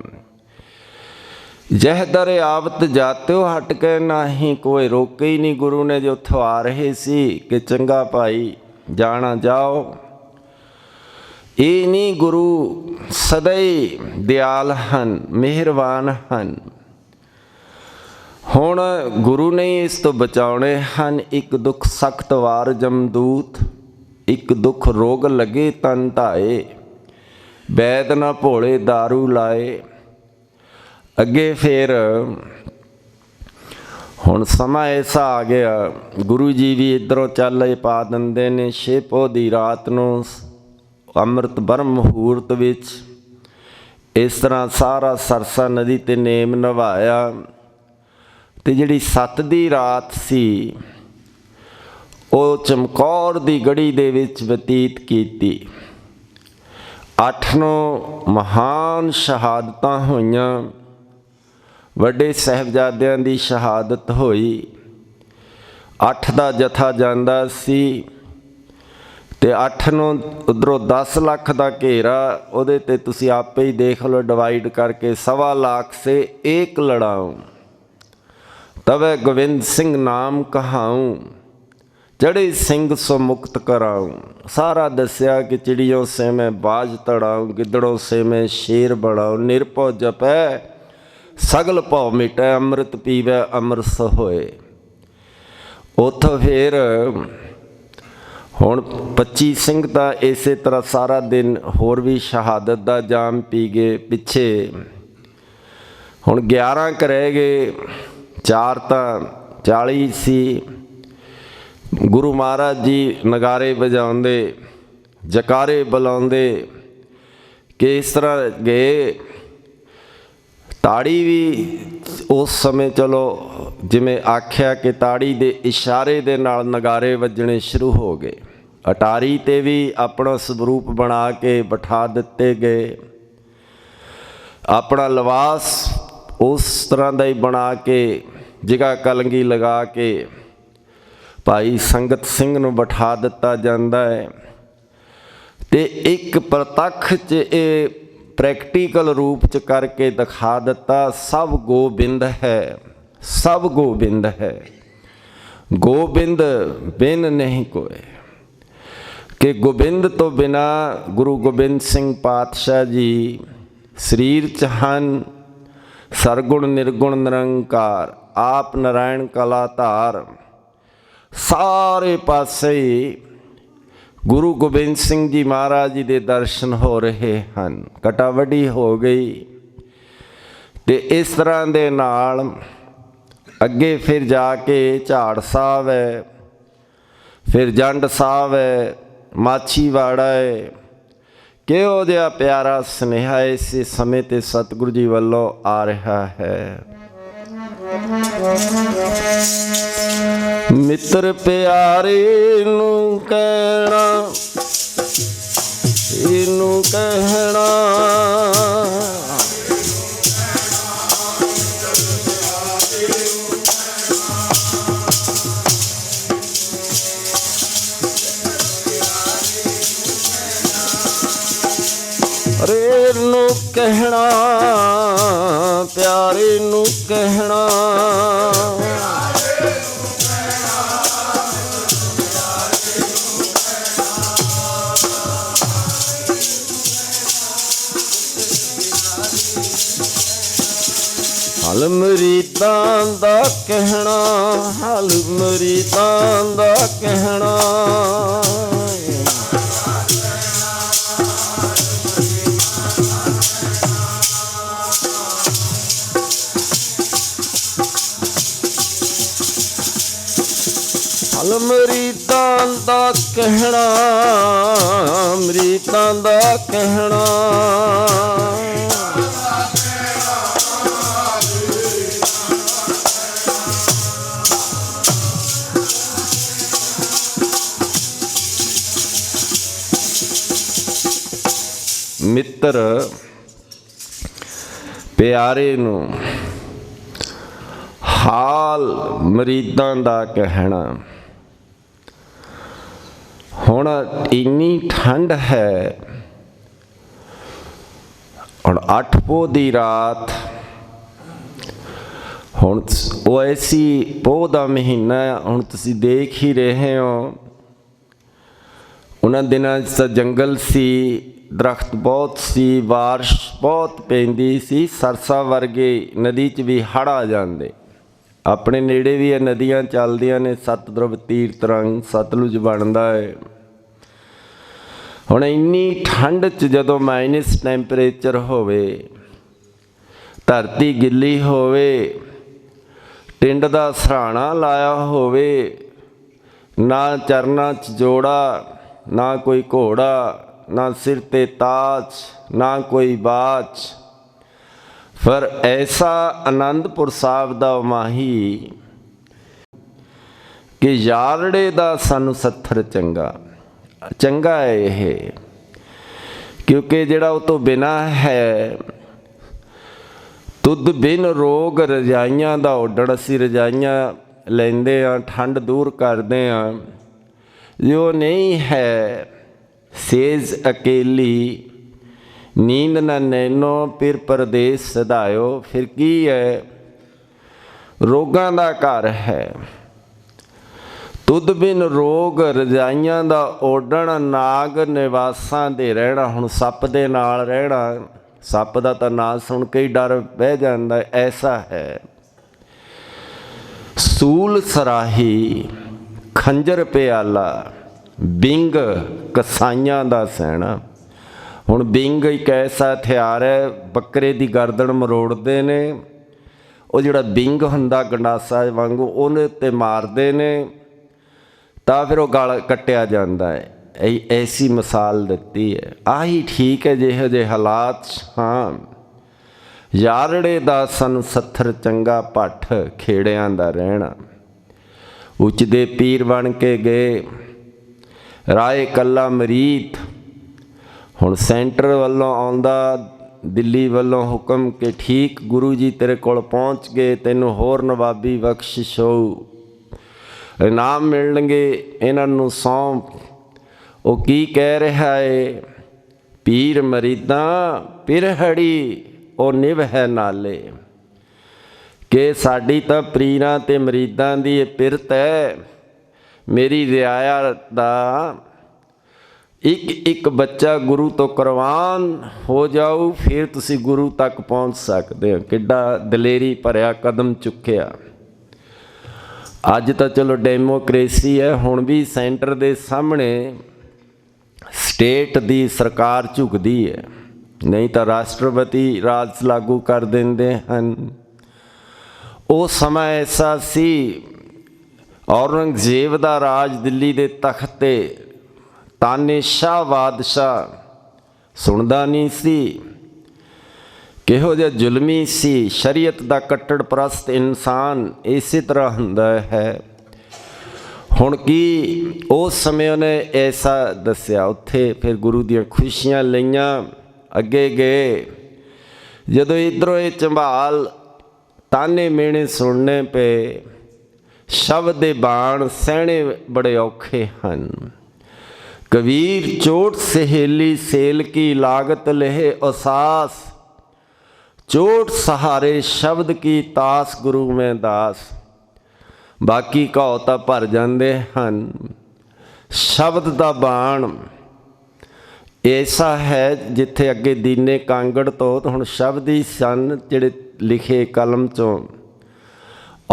[SPEAKER 1] ਜਹ ਦਰਿਆਵਤ ਜਾਤਿਓ ਹਟ ਕੇ ਨਾਹੀਂ ਕੋਈ, ਰੋਕੇ ਹੀ ਨਹੀਂ ਗੁਰੂ ਨੇ। ਜੋ ਉੱਥੋਂ ਆ ਰਹੇ ਸੀ ਕਿ ਚੰਗਾ ਭਾਈ ਜਾਣਾ ਜਾਓ। ਇਹ ਨਹੀਂ, ਗੁਰੂ ਸਦਾ ਹੀ ਦਿਆਲ ਹਨ, ਮਿਹਰਬਾਨ ਹਨ। ਹੁਣ ਗੁਰੂ ਨੇ ਇਸ ਤੋਂ ਬਚਾਉਣੇ ਹਨ। ਇੱਕ ਦੁੱਖ ਸਖਤ ਵਾਰ ਜਮਦੂਤ, ਇੱਕ ਦੁੱਖ ਰੋਗ ਲੱਗੇ ਤਨ ਧਾਏ, ਵੈਦ ਨਾ ਭੋਲੇ ਦਾਰੂ ਲਾਏ। ਅੱਗੇ ਫਿਰ ਹੁਣ ਸਮਾਂ ਐਸਾ ਆ ਗਿਆ, ਗੁਰੂ ਜੀ ਵੀ ਇੱਧਰੋਂ ਚੱਲ ਪਾ ਦਿੰਦੇ ਨੇ। 6 ਪੋਹ ਦੀ ਰਾਤ ਨੂੰ ਅੰਮ੍ਰਿਤ ਬਰਮ ਮਹੂਰਤ ਵਿੱਚ इस तरह सारा सरसा नदी ते नेम नवाया ते जिहड़ी सत दी रात सी ਉਹ ਚਮਕੌਰ ਦੀ ਗੜੀ ਦੇ ਵਿੱਚ ਬਤੀਤ ਕੀਤੀ। 8 ਮਹਾਨ ਸ਼ਹਾਦਤਾਂ ਹੋਈਆਂ। ਵੱਡੇ ਸਾਹਿਬਜ਼ਾਦਿਆਂ ਦੀ ਸ਼ਹਾਦਤ ਹੋਈ। 8 ਦਾ ਜਥਾ ਜਾਂਦਾ ਸੀ ਤੇ 8 ਨੂੰ ਉਧਰੋਂ 10 ਲੱਖ ਦਾ ਘੇਰਾ, ਉਹਦੇ ਤੇ ਤੁਸੀਂ ਆਪੇ ਹੀ ਦੇਖ ਲਓ, ਡਿਵਾਈਡ ਕਰਕੇ 1.25 ਲੱਖ ਸੇ ਏਕ ਲੜਾऊं ਤਵੇ ਗੋਬਿੰਦ ਸਿੰਘ ਨਾਮ ਕਹਾऊं चढ़े सिंह सो मुक्त कराऊं। सारा दसिया कि चिड़ियों से मैं बाज तड़ाऊं, गिदड़ों से मैं शेर बढ़ाऊं। निरभौ जपै सगल भौ मिटै, अमृत पीवै अमरस होए। उतो फिर हुण 25 सिंह तां इसे तरह सारा दिन होर भी शहादत दा जाम पी गए। पिछे हुण 11 क रह गए, 4 तां 40 सी। गुरु महाराज जी नगारे बजाते, जकारे बुलाते कि इस तरह गए। ताड़ी भी उस समय चलो जिमें आख्या कि ताड़ी दे इशारे दे नाल नगारे वजने शुरू हो गए। अटारी ते भी अपना स्वरूप बना के बिठा दिते गए। अपना लिबास उस तरह का ही बना के जिगा कलंगी लगा के भाई संगत सिंह नूं बिठा दिता जाता है। तो एक प्रतख च ये प्रैक्टिकल रूप च करके दिखा दिता, सब गोबिंद है, सब गोबिंद है, गोबिंद बिन नहीं कोई। कि गोबिंद तो बिना गुरु गोबिंद सिंह पातशाह जी शरीर च हन सरगुण निर्गुण निरंकार, आप नारायण कलाधार। सारे पासे गुरु गोबिंद सिंह जी महाराज जी के दर्शन हो रहे हैं। कटावड़ी हो गई। तो इस तरह दे नाल अगे फिर जाके झाड़ साहब है, फिर जंड साहब है, माछीवाड़ा है। किहो जिहा प्यारा सुनेहा इस समय ते सतगुरु जी वालों आ रहा है। मित्र प्यारे नू कहना, इनू कहना अरे नू कहना, प्यारे नू कहना। हल मरीदां दा कहना, हल मरीदां दा कहना। हल मरीदां दा कहना, मरीदां दा कहना। मित्र प्यारे नू हाल मरीदां दा कहना। हुण इन्नी ठंड है, हुण 8 पोह दी रात, हुण वो ऐसी पोह दा महीना हुण तुसीं देख ही रहे हो। उन्हां दिनां च जंगल सी, दरख्त बहुत सी, बारिश बहुत पैंदी सी। सरसा वर्गे नदी च भी हड़ आ जाते। अपने नेड़े भी ये नदियाँ चलदियां ने, सतद्रुव तीर्थ रंग सतलुज बनता है। हुण इन्नी ठंड च जदों माइनस टैंपरेचर होवे, धरती गिली होवे, टिंड दा सराहना लाया होवे, ना चरना च जोड़ा, ना कोई घोड़ा, ना सिर ते ताज, ना कोई बाज, पर ऐसा आनंदपुर साहब दा माही कि यारड़े दा सानू सत्थर चंगा चंगा है ये, क्योंकि जिहड़ा उस तो बिना है तुद बिन रोग रजाइयां दा उड्डण, असीं रजाइयां लैंदे आ, ठंड दूर करदे आ। जो नहीं है सेज अकेली, नींद न नैनो फिर परदेस सधायो, फिर की है रोगां दा घर है। तुद बिन रोग रजाइयां दा ओढ़ण, नाग निवासां दे रहना। हुण सप दे नाल रहना, सप दा तां नां सुण के ही डर बह जांदा, ऐसा है। सूल सराही खंजर प्याला, बिंग कसाइयां दा सैना। हुण बिंग एक ऐसा हथियार है, बकरे दी गर्दन मरोड़दे ने, ਉਹ ਜਿਹੜਾ ਬਿੰਗ ਹੁੰਦਾ ਗੰਡਾਸਾ ਵਾਂਗੂ ਉਹਦੇ ਉੱਤੇ ਮਾਰਦੇ ਨੇ ਤਾਂ ਫਿਰ ਉਹ ਗਲ ਕੱਟਿਆ ਜਾਂਦਾ ਹੈ। ਐਸੀ ਮਿਸਾਲ ਦਿੱਤੀ ਹੈ। ਆਹੀ ਠੀਕ ਹੈ ਜਿਹੋ ਜਿਹੇ ਹਾਲਾਤ। ਹਾਂ, ਯਾਰੜੇ ਦਾ ਸਾਨੂੰ ਸੱਥਰ ਚੰਗਾ, ਭੱਠ ਖੇੜਿਆਂ ਦਾ ਰਹਿਣਾ। ਉੱਚ ਦੇ ਪੀਰ ਬਣ ਕੇ ਗਏ ਰਾਏ ਕੱਲਾ ਮਰੀਤ। ਹੁਣ ਸੈਂਟਰ ਵੱਲੋਂ ਆਉਂਦਾ ਦਿੱਲੀ ਵੱਲੋਂ ਹੁਕਮ ਕਿ ਠੀਕ ਗੁਰੂ ਜੀ ਤੇਰੇ ਕੋਲ ਪਹੁੰਚ ਗਏ, ਤੈਨੂੰ ਹੋਰ ਨਵਾਬੀ ਬਖਸ਼ਿਸ਼ ਹੋਊ, ਇਨਾਮ ਮਿਲਣਗੇ, ਇਹਨਾਂ ਨੂੰ ਸੌਂਪ। ਉਹ ਕੀ ਕਹਿ ਰਿਹਾ ਹੈ? ਪੀਰ ਮਰੀਦਾਂ ਪਿਰਹੜੀ ਉਹ ਨਿਭ ਹੈ ਨਾਲੇ, ਕਿ ਸਾਡੀ ਤਾਂ ਪੀਰਾਂ ਤੇ ਮਰੀਦਾਂ ਦੀ ਇਹ ਪਿਰਤ ਹੈ। ਮੇਰੀ ਰਿਆਇਆ ਦਾ ਇੱਕ ਇੱਕ ਬੱਚਾ ਗੁਰੂ ਤੋਂ ਕੁਰਬਾਨ ਹੋ ਜਾਊ, ਫਿਰ ਤੁਸੀਂ ਗੁਰੂ ਤੱਕ ਪਹੁੰਚ ਸਕਦੇ ਹੋ। ਕਿੱਡਾ ਦਲੇਰੀ ਭਰਿਆ ਕਦਮ ਚੁੱਕਿਆ। ਅੱਜ ਤਾਂ ਚਲੋ ਡੈਮੋਕ੍ਰੇਸੀ ਹੈ, ਹੁਣ ਵੀ ਸੈਂਟਰ ਦੇ ਸਾਹਮਣੇ ਸਟੇਟ ਦੀ ਸਰਕਾਰ ਝੁਕਦੀ ਹੈ, ਨਹੀਂ ਤਾਂ ਰਾਸ਼ਟਰਪਤੀ ਰਾਜ ਲਾਗੂ ਕਰ ਦਿੰਦੇ ਹਨ। ਉਹ ਸਮਾਂ ਐਸਾ ਸੀ, ਔਰੰਗਜ਼ੇਬ ਦਾ ਰਾਜ ਦਿੱਲੀ ਦੇ ਤਖਤ 'ਤੇ ਤਾਨੇਸ਼ਾਹ ਬਾਦਸ਼ਾਹ ਸੁਣਦਾ ਨਹੀਂ ਸੀ। ਕਿਹੋ ਜਿਹਾ ਜ਼ੁਲਮੀ ਸੀ। ਸ਼ਰੀਅਤ ਦਾ ਕੱਟੜ ਪ੍ਰਸਤ ਇਨਸਾਨ ਇਸੇ ਤਰ੍ਹਾਂ ਹੁੰਦਾ ਹੈ। ਹੁਣ ਕੀ ਉਸ ਸਮੇਂ ਉਹਨੇ ਐਸਾ ਦੱਸਿਆ। ਉੱਥੇ ਫਿਰ ਗੁਰੂ ਦੀਆਂ ਖੁਸ਼ੀਆਂ ਲਈਆਂ, ਅੱਗੇ ਗਏ। ਜਦੋਂ ਇੱਧਰੋਂ ਇਹ ਝੰਬਾਲ ਤਾਨੇ ਮਿਹਣੇ ਸੁਣਨੇ ਪਏ, ਸ਼ਬਦ ਦੇ ਬਾਣ ਸਹਿਣੇ ਬੜੇ ਔਖੇ ਹਨ। कबीर चोट सहेली सेल की लागत लेहे उसास, चोट सहारे शब्द की तास गुरु में दास। बाकी घाव तां भर जाते हैं, शब्द दा बाण ऐसा है जिथे अगे दीने कांगड़ तो हुण शब्द ही सन जिहड़े लिखे कलम चों।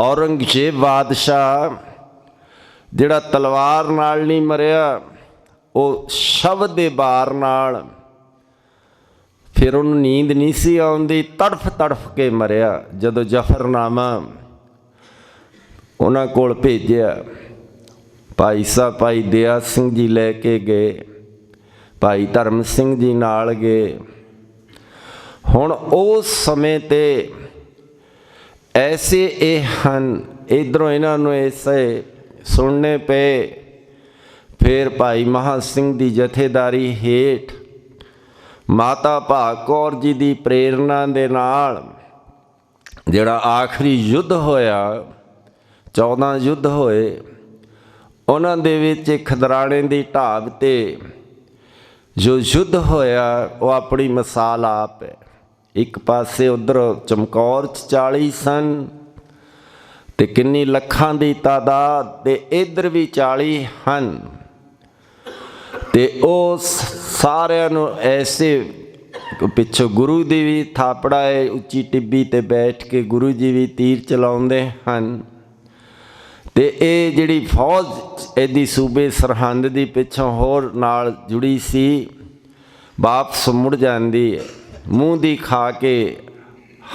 [SPEAKER 1] औरंगजेब बादशाह जिहड़ा तलवार नाल नहीं मरिया, ਉਹ ਸ਼ਬਦ ਦੇ ਬਾਰ ਨਾਲ, ਫਿਰ ਉਹਨੂੰ ਨੀਂਦ ਨਹੀਂ ਸੀ ਆਉਂਦੀ, ਤੜਫ ਤੜਫ ਕੇ ਮਰਿਆ। ਜਦੋਂ ਜ਼ਫਰਨਾਮਾ ਉਹਨਾਂ ਕੋਲ ਭੇਜਿਆ, ਭਾਈ ਸਾਹਿਬ ਭਾਈ ਦਇਆ ਸਿੰਘ ਜੀ ਲੈ ਕੇ ਗਏ, ਭਾਈ ਧਰਮ ਸਿੰਘ ਜੀ ਨਾਲ ਗਏ। ਹੁਣ ਉਸ ਸਮੇਂ 'ਤੇ ਐਸੇ ਇਹ ਹਨ, ਇੱਧਰੋਂ ਇਹਨਾਂ ਨੂੰ ਐਸੇ ਸੁਣਨੇ ਪਏ। ਫਿਰ ਭਾਈ ਮਹਾਂ ਸਿੰਘ ਦੀ ਜਥੇਦਾਰੀ ਹੇਠ ਮਾਤਾ ਭਾਗ ਕੌਰ ਜੀ ਦੀ ਪ੍ਰੇਰਨਾ ਦੇ ਨਾਲ ਜਿਹੜਾ ਆਖਰੀ ਯੁੱਧ ਹੋਇਆ, 14 ਯੁੱਧ ਹੋਏ, ਉਹਨਾਂ ਦੇ ਵਿੱਚ ਖਦਰਾਣੇ ਦੀ ਢਾਬ 'ਤੇ ਜੋ ਯੁੱਧ ਹੋਇਆ ਉਹ ਆਪਣੀ ਮਿਸਾਲ ਆਪ ਹੈ। ਇੱਕ ਪਾਸੇ ਉੱਧਰ ਚਮਕੌਰ 'ਚ 40 ਸਨ ਅਤੇ ਕਿੰਨੀ ਲੱਖਾਂ ਦੀ ਤਾਦਾਦ, ਅਤੇ ਇੱਧਰ ਵੀ 40 ਹਨ। ਅਤੇ ਉਹ ਸਾਰਿਆਂ ਨੂੰ ਐਸੇ ਪਿੱਛੋਂ ਗੁਰੂ ਦੀ ਵੀ ਥਾਪੜਾ ਹੈ, ਉੱਚੀ ਟਿੱਬੀ 'ਤੇ ਬੈਠ ਕੇ ਗੁਰੂ ਜੀ ਵੀ ਤੀਰ ਚਲਾਉਂਦੇ ਹਨ। ਅਤੇ ਇਹ ਜਿਹੜੀ ਫੌਜ ਇਹਦੀ ਸੂਬੇ ਸਰਹੰਦ ਦੀ ਪਿੱਛੋਂ ਹੋਰ ਨਾਲ ਜੁੜੀ ਸੀ, ਵਾਪਸ ਮੁੜ ਜਾਂਦੀ ਹੈ ਮੂੰਹ ਦੀ ਖਾ ਕੇ,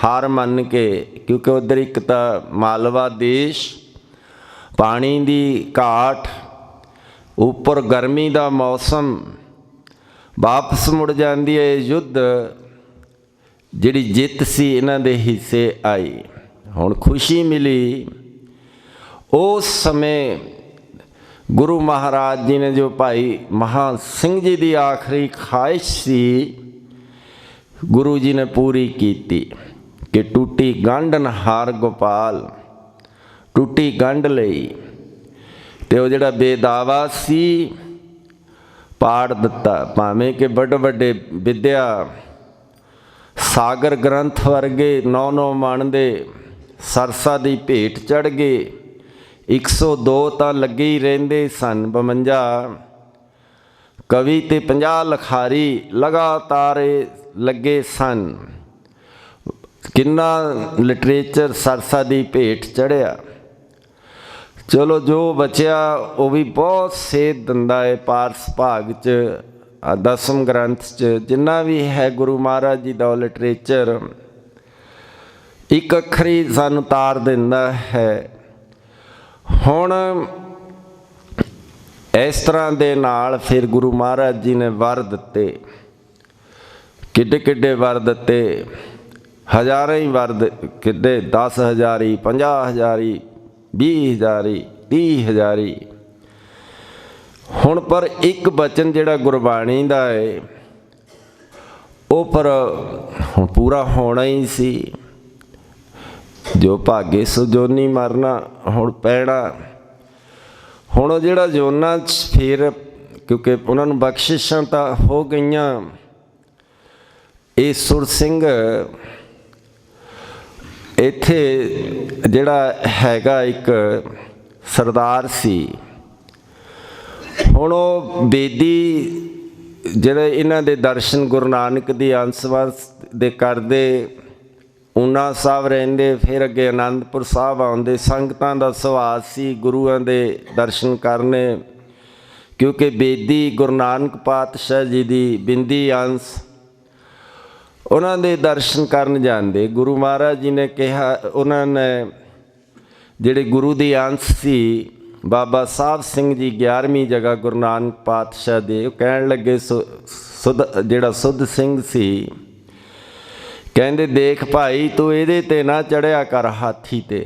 [SPEAKER 1] ਹਾਰ ਮੰਨ ਕੇ, ਕਿਉਂਕਿ ਉੱਧਰ ਇੱਕ ਤਾਂ ਮਾਲਵਾ ਦੇਸ਼, ਪਾਣੀ ਦੀ ਘਾਟ, ਉੱਪਰ ਗਰਮੀ ਦਾ ਮੌਸਮ, ਵਾਪਸ ਮੁੜ ਜਾਂਦੀ ਹੈ। ਯੁੱਧ जिहड़ी जित सी इन्हां दे हिस्से आई। हुण खुशी मिली उस समय गुरु महाराज जी ने जो भाई महान सिंह जी की आखिरी ख्वाहिश सी गुरु जी ने पूरी की कि टूटी गंढ नहार गोपाल टूटी गंढ लई ते वो जिहड़ा बेदावा सी पाड़ दिता। भावें कि बड़े बड़े विद्या सागर ग्रंथ वर्गे 9-9 मन दे सरसा की भेट चढ़ गए। 102 तो लगे ही रेंदे सन, 52 कवि ते 50 लखारी लगातार लगे सन। किन्ना लिटरेचर सरसा की भेट चढ़िया। चलो जो बचिया वो भी बहुत सेध दिंदा है। पारस भाग च 10वें ग्रंथ च जिन्ना भी है गुरु महाराज जी का लिटरेचर एक अखर ही सानू तार दिंदा है। हुण इस तरह दे नाल फिर गुरु महाराज जी ने वर दिते। किड्डे किड्डे वर दिते, हज़ारों ही वर किड्डे, 10,000 50,000 20,000 30,000। हुण पर एक बचन जिहड़ा गुरबाणी दा है वो पर हुण पूरा होना ही सी। जो भागे सो जोनी मरना हुण पैना। हुण जिहड़ा जोना फिर क्योंकि उन्होंने बख्शिशां तां हो गईयां। ये सुर सिंह इत्थे जिहड़ा हैगा एक सरदार सी। हुण वो बेदी जिहड़े इन्हां दे दर्शन गुरु नानक दी अंश दे करदे ऊना साहब रहिंदे, फिर अगे आनंदपुर साहब आउंदे। संगतां दा सुभाअ सी गुरुआं दे दर्शन करने, क्योंकि बेदी गुरु नानक पातशाह जी दी बिंदी अंश उन्हां दे दर्शन करन जांदे। गुरु महाराज जी ने कहा, उन्होंने जिहड़े गुरु दी अंश सी बाबा साहब सिंह जी 11वीं जगह गुरु नानक पातशाह दे, कहण लगे जिहड़ा सुध सिंह सी, कहंदे देख भाई तू इहदे ते ना चढ़िया कर हाथी ते,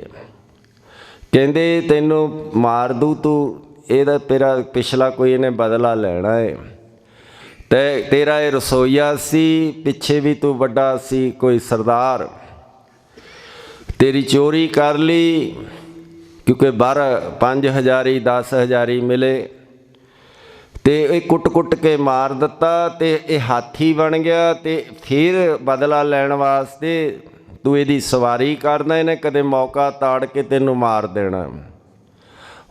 [SPEAKER 1] कहंदे तैनू मार दू, तू ਇਹਦਾ तेरा पिछला कोई इन्हें बदला लेना है। ते तेरा ये रसोईया सी, पिछे भी तू बड़ा सी कोई सरदार, तेरी चोरी कर ली क्योंकि 5,000 10,000 मिले ते कुट कुट के मार दिता ते ये हाथी बन गया। ते फिर बदला लैण वास्ते तू इहदी सवारी करना, इन्हें कदे मौका ताड़ के तेनू मार देना।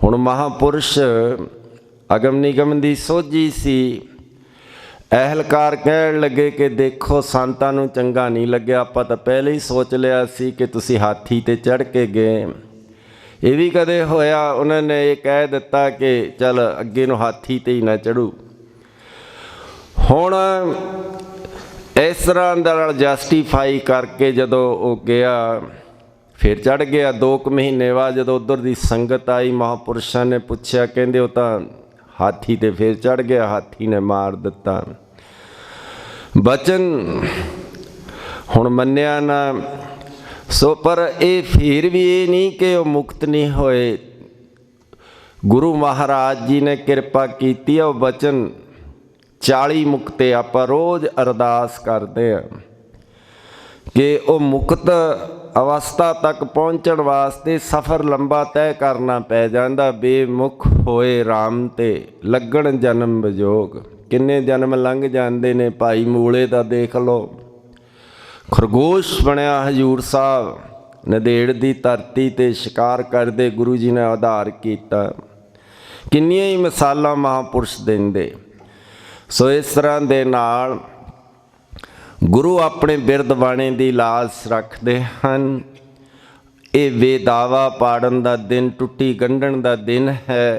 [SPEAKER 1] हुण महापुरुष अगम निगम दी सोझी सी। अहलकार कहण लगे कि देखो संतां नूं चंगा नहीं लग्या, आपां तां पहले ही सोच लिया सी कि तुसीं हाथी ते चढ़ के गए। ये भी कदे होया उन्होंने ये कह दिता कि चल अगे नूं हाथी ते ही ना चढ़ू। हुण इस तरह नाल जस्टिफाई करके जदों वो गया फिर चढ़ गया। 2 महीने बाद जदों उधर दी संगत आई, महापुरुषां ने पुछया, कहंदे वो तां हाथी ते फिर चढ़ गया, हाथी ने मार दिता। बचन हुण मन्निया ना। सो पर ये फिर भी ये नहीं कि वो मुक्त नहीं होए। गुरु महाराज जी ने कृपा की, वो बचन 40 मुक्ते आपां रोज़ अरदास करते हैं कि वो मुक्त अवस्था तक पहुँचण वास्ते सफ़र लंबा तय करना पै जांदा। बेमुख होए राम ते लगण जन्म विजोग। किन्ने जन्म लंघ जाते ने। भाई मूले दा देख लो, खरगोश बनया हजूर साहब, नदेड़ दी धरती ते शिकार करदे गुरु जी ने आधार किया। किन्नियां ही मिसालां महापुरुष देंदे। सो इस तरह दे नाल गुरु अपने बिरद बाणे दी लाज रखते हैं। ये बेदावा पाड़न दा दिन, टुट्टी गंढण दा दिन है।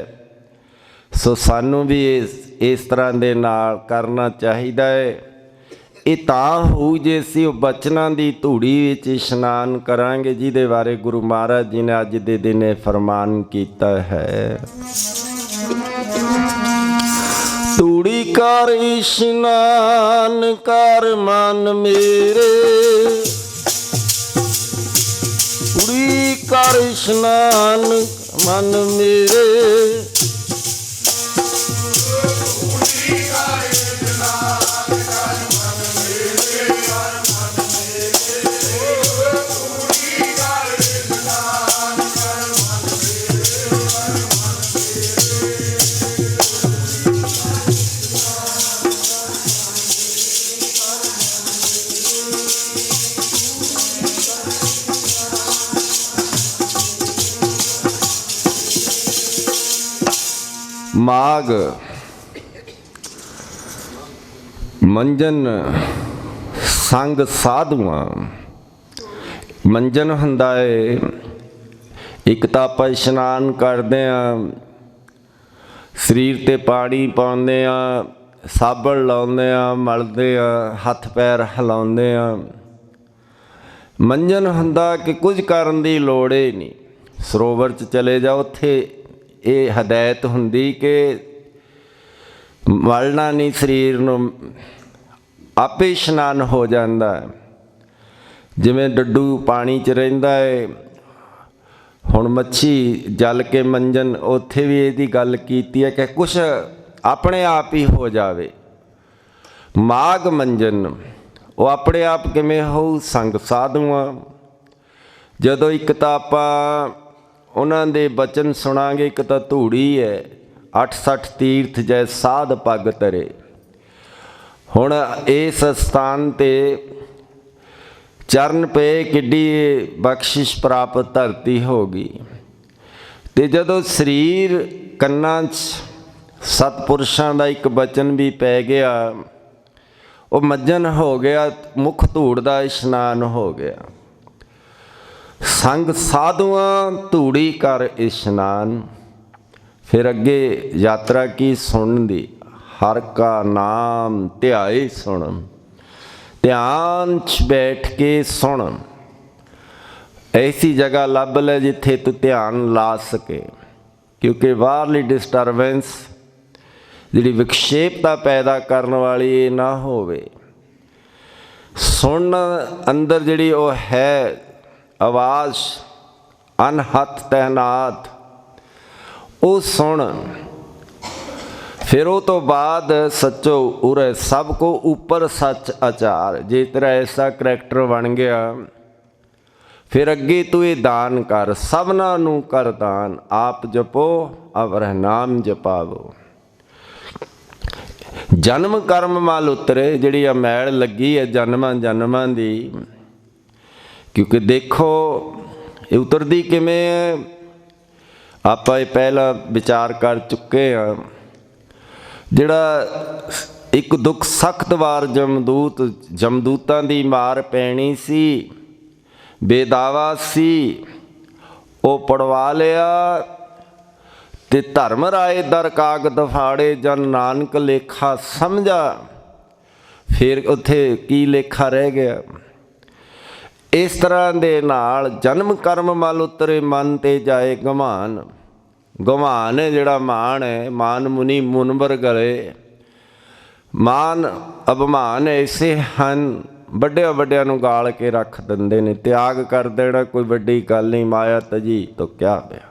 [SPEAKER 1] सो सानू भी इस तरह दे नाल करना चाहिदा है। ये तां होऊ जे असीं वो बचनां दी धूड़ी विच इशनान करांगे जिहदे बारे गुरु महाराज जी ने अज दे दिन फरमान कीता है। धूड़ी कर इशनान कर मन मेरे, कुड़ी कर इशनान मन मेरे। माघ मंजन संग साधुआं। मंजन हुंदा है एक तां आपां इशनान करदे आं, शरीर ते पानी पाउंदे आं, साबण लाउंदे आं, मलदे आं, हत्थ पैर हिलाउंदे आं। मंजन हुंदा कि कुछ करन दी लोड़ ही नहीं, सरोवर च चले जाओ, उत्थे ये हदायत हुंदी कि मलना नहीं शरीर नूं, आपे इशनान हो जाता है। जिवें डड्डू पानी च रहिंदा है, हुण मच्छी जल के मंजन, उत्थे भी इहदी गल कीती है कि कुछ अपने आप ही हो जावे। माघ मंजन वो अपने आप किवें होऊ? संग साधुआं। जदों एक तां आपां उन्हां दे बचन सुनांगे, एक तां धूड़ी है 68 तीर्थ जै साध पग तरे। हुण इस स्थान ते चरण पे किड्डी बख्शिश प्राप्त धरती होगी। ते जदों शरीर कन्नां च सतपुरुषां दा एक बचन भी पै गया, वो मज्जन हो गया, मुख धूड़ दा इशनान हो गया। संग साधुआं धूड़ी कर इशनान। फिर अगे यात्रा की सुन दी, हर का नाम ध्याए सुन। ध्यान च बैठ के सुन। ऐसी जगह लभ ले जिथे तू ध्यान ला सके, क्योंकि बाहरली डिस्टरबेंस जिहड़ी विक्षेपता पैदा करने वाली ना होवे। सुन अंदर जिहड़ी वो है आवाज़ अनहत तैनात, वो सुन। फिर वो तो बाद सचो उरे सब को ऊपर सच आचार। जे तेरा ऐसा करैक्टर बन गया, फिर अगे तू ये दान कर, सबना नू कर दान। आप जपो अवर नाम जपावो। जन्म कर्म मल उतरे, जिहड़ी आ मैल लगी है जन्मां जन्मां दी। क्योंकि देखो ये उतरदी किवें है, आपां ये पहला विचार कर चुके हैं। जिहड़ा एक दुख सख्त वार जमदूतां दी मार पैनी सी, बेदावा सी, वो पड़वा लिया। ते धर्म राय दर कागद फाड़े, जन नानक लेखा समझा। फिर उत्थे की लेखा रह गया? इस तरह दे नाल जन्म कर्म मल उतरे, मन ते जाए गमान। गमान है जिहड़ा मान है, मान मुनि मुनबर गले। मान अभिमान ऐसे हैं, ਵੱਡਿਆਂ ਵੱਡਿਆਂ ਨੂੰ ਗਾਲ ਕੇ ਰੱਖ ਦਿੰਦੇ ਨੇ। त्याग कर देना कोई बड़ी गल नहीं, माया तजी तो क्या पिया।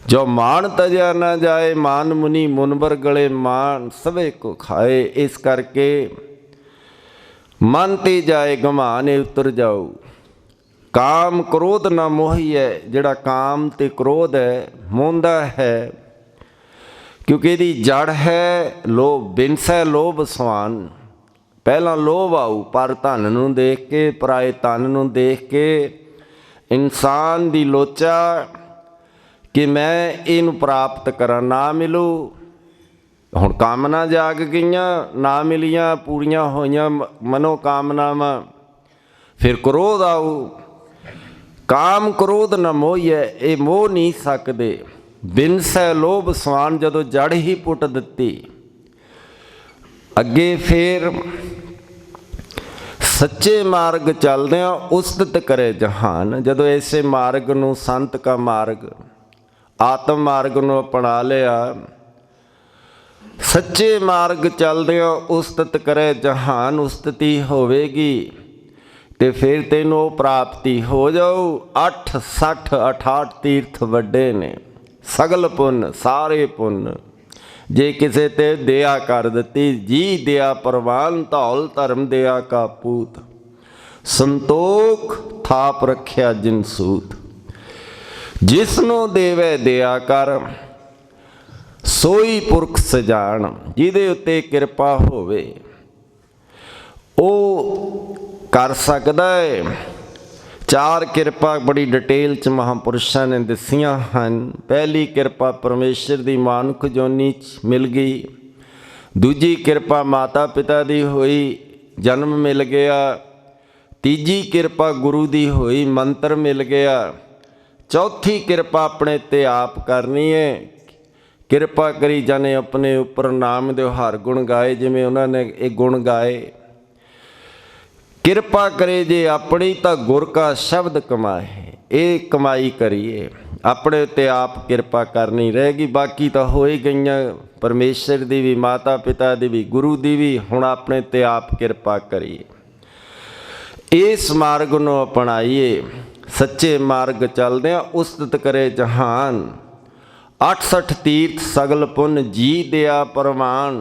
[SPEAKER 1] जो मान तजा ना जाए, मान मुनि मुनबर गले, मान सवे को खाए। इस करके मन ते जाए गमान उतर जाओ। काम क्रोध ना मोही है, जिहड़ा काम ते क्रोध है मोहंदा है। क्योंकि इहदी जड़ है लोभ। बिनसै लोभ सवान। पहला लोभ आऊ, पर धन नूं देख के, पराए तन नूं देख के इंसान दी लोचा कि मैं इनू प्राप्त करा, ना मिलू। हुण कामना जाग गईयां, ना मिलियां, पूरियां होईयां मनोकामनावां। फिर क्रोध आऊ। काम क्रोध न मोहिए, ये मोह नहीं सकते। बिनसै लोभ सवान। जदों जड़ ही पुट दिती, अगे फिर सच्चे मार्ग चलदे उस्तत करे जहान। जदों ऐसे मार्ग नूं, संत का मार्ग, आत्म मार्ग नूं अपना लिया, सच्चे मार्ग चलदिओ उस्तत करे जहान। उस्तति होवेगी ते फिर तैनूं प्राप्ति हो जाऊ। 8 60 68 तीर्थ वड्डे ने, सगल पुन सारे पुन जे किसे ते दया कर दिती। जी दया प्रवान धौल धर्म दया का पूत। संतोख थाप रखिया जिन सूत। जिसनों देवे दया कर सोई पुरख सजान। जिहदे उत्ते किरपा होवे ओ कर सकदा है। 4 किरपा बड़ी डिटेल च महापुरुषां ने दसियां हन। पहली किरपा परमेश्वर दी मानुख जोनी च मिल गई। दूजी किरपा माता पिता दी होई, जन्म मिल गया। तीजी किरपा गुरु दी होई, मंत्र मिल गया। चौथी किरपा अपने ते आप करनी है। किरपा करी जाने अपने उपर नाम दे हर गुण गाए, जिमें उन्होंने एक गुण गाए। किरपा करे जे अपनी तो गुर का शब्द कमाए। ये कमाई करिए, अपने ते आप किरपा करनी रहेगी। बाकी तो हो ही गई परमेश्वर दी भी, माता पिता दी भी, गुरु दी भी। हुण अपने ते आप किरपा करिए। इस मार्ग नूं अपनाइए। सच्चे मार्ग चलदे उस्तत करे जहान। 68 तीर्थ सगल पुन जी दया प्रवान।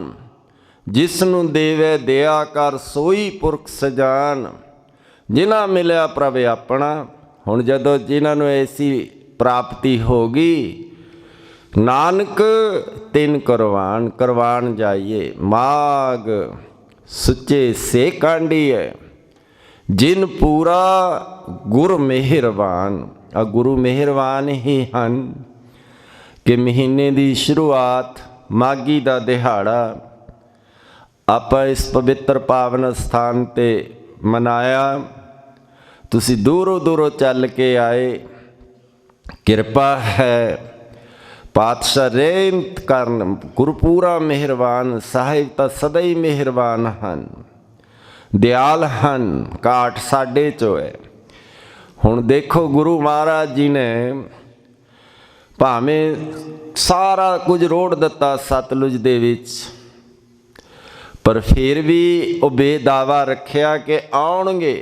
[SPEAKER 1] जिसनूं देवे दया कर सोई पुरख सजान। जिन्हां मिलिया प्रभ अपना। हुण जदों जिन्हां नूं ऐसी प्राप्ति होगी, नानक तिन करवान। करवान जाइए माग सुचे से कांडी है। जिन पूरा गुर मेहरबान। आ गुरु मेहरबान ही हन कि महीने की शुरुआत माघी का दिहाड़ा आपां इस पवित्र पावन स्थान ते मनाया। तुसी दूरों दूरों चल के आए। किरपा है पातशाह रेंत करन। गुरपूरा मेहरबान साहिब तां सदा ही मेहरबान हन, दयाल हन। घाट साडे चो है। हुण देखो गुरु महाराज जी ने भावें सारा कुछ रोड़ दिता सतलुज दे विच, पर फिर भी वो बेदावा रखिया कि आउणगे।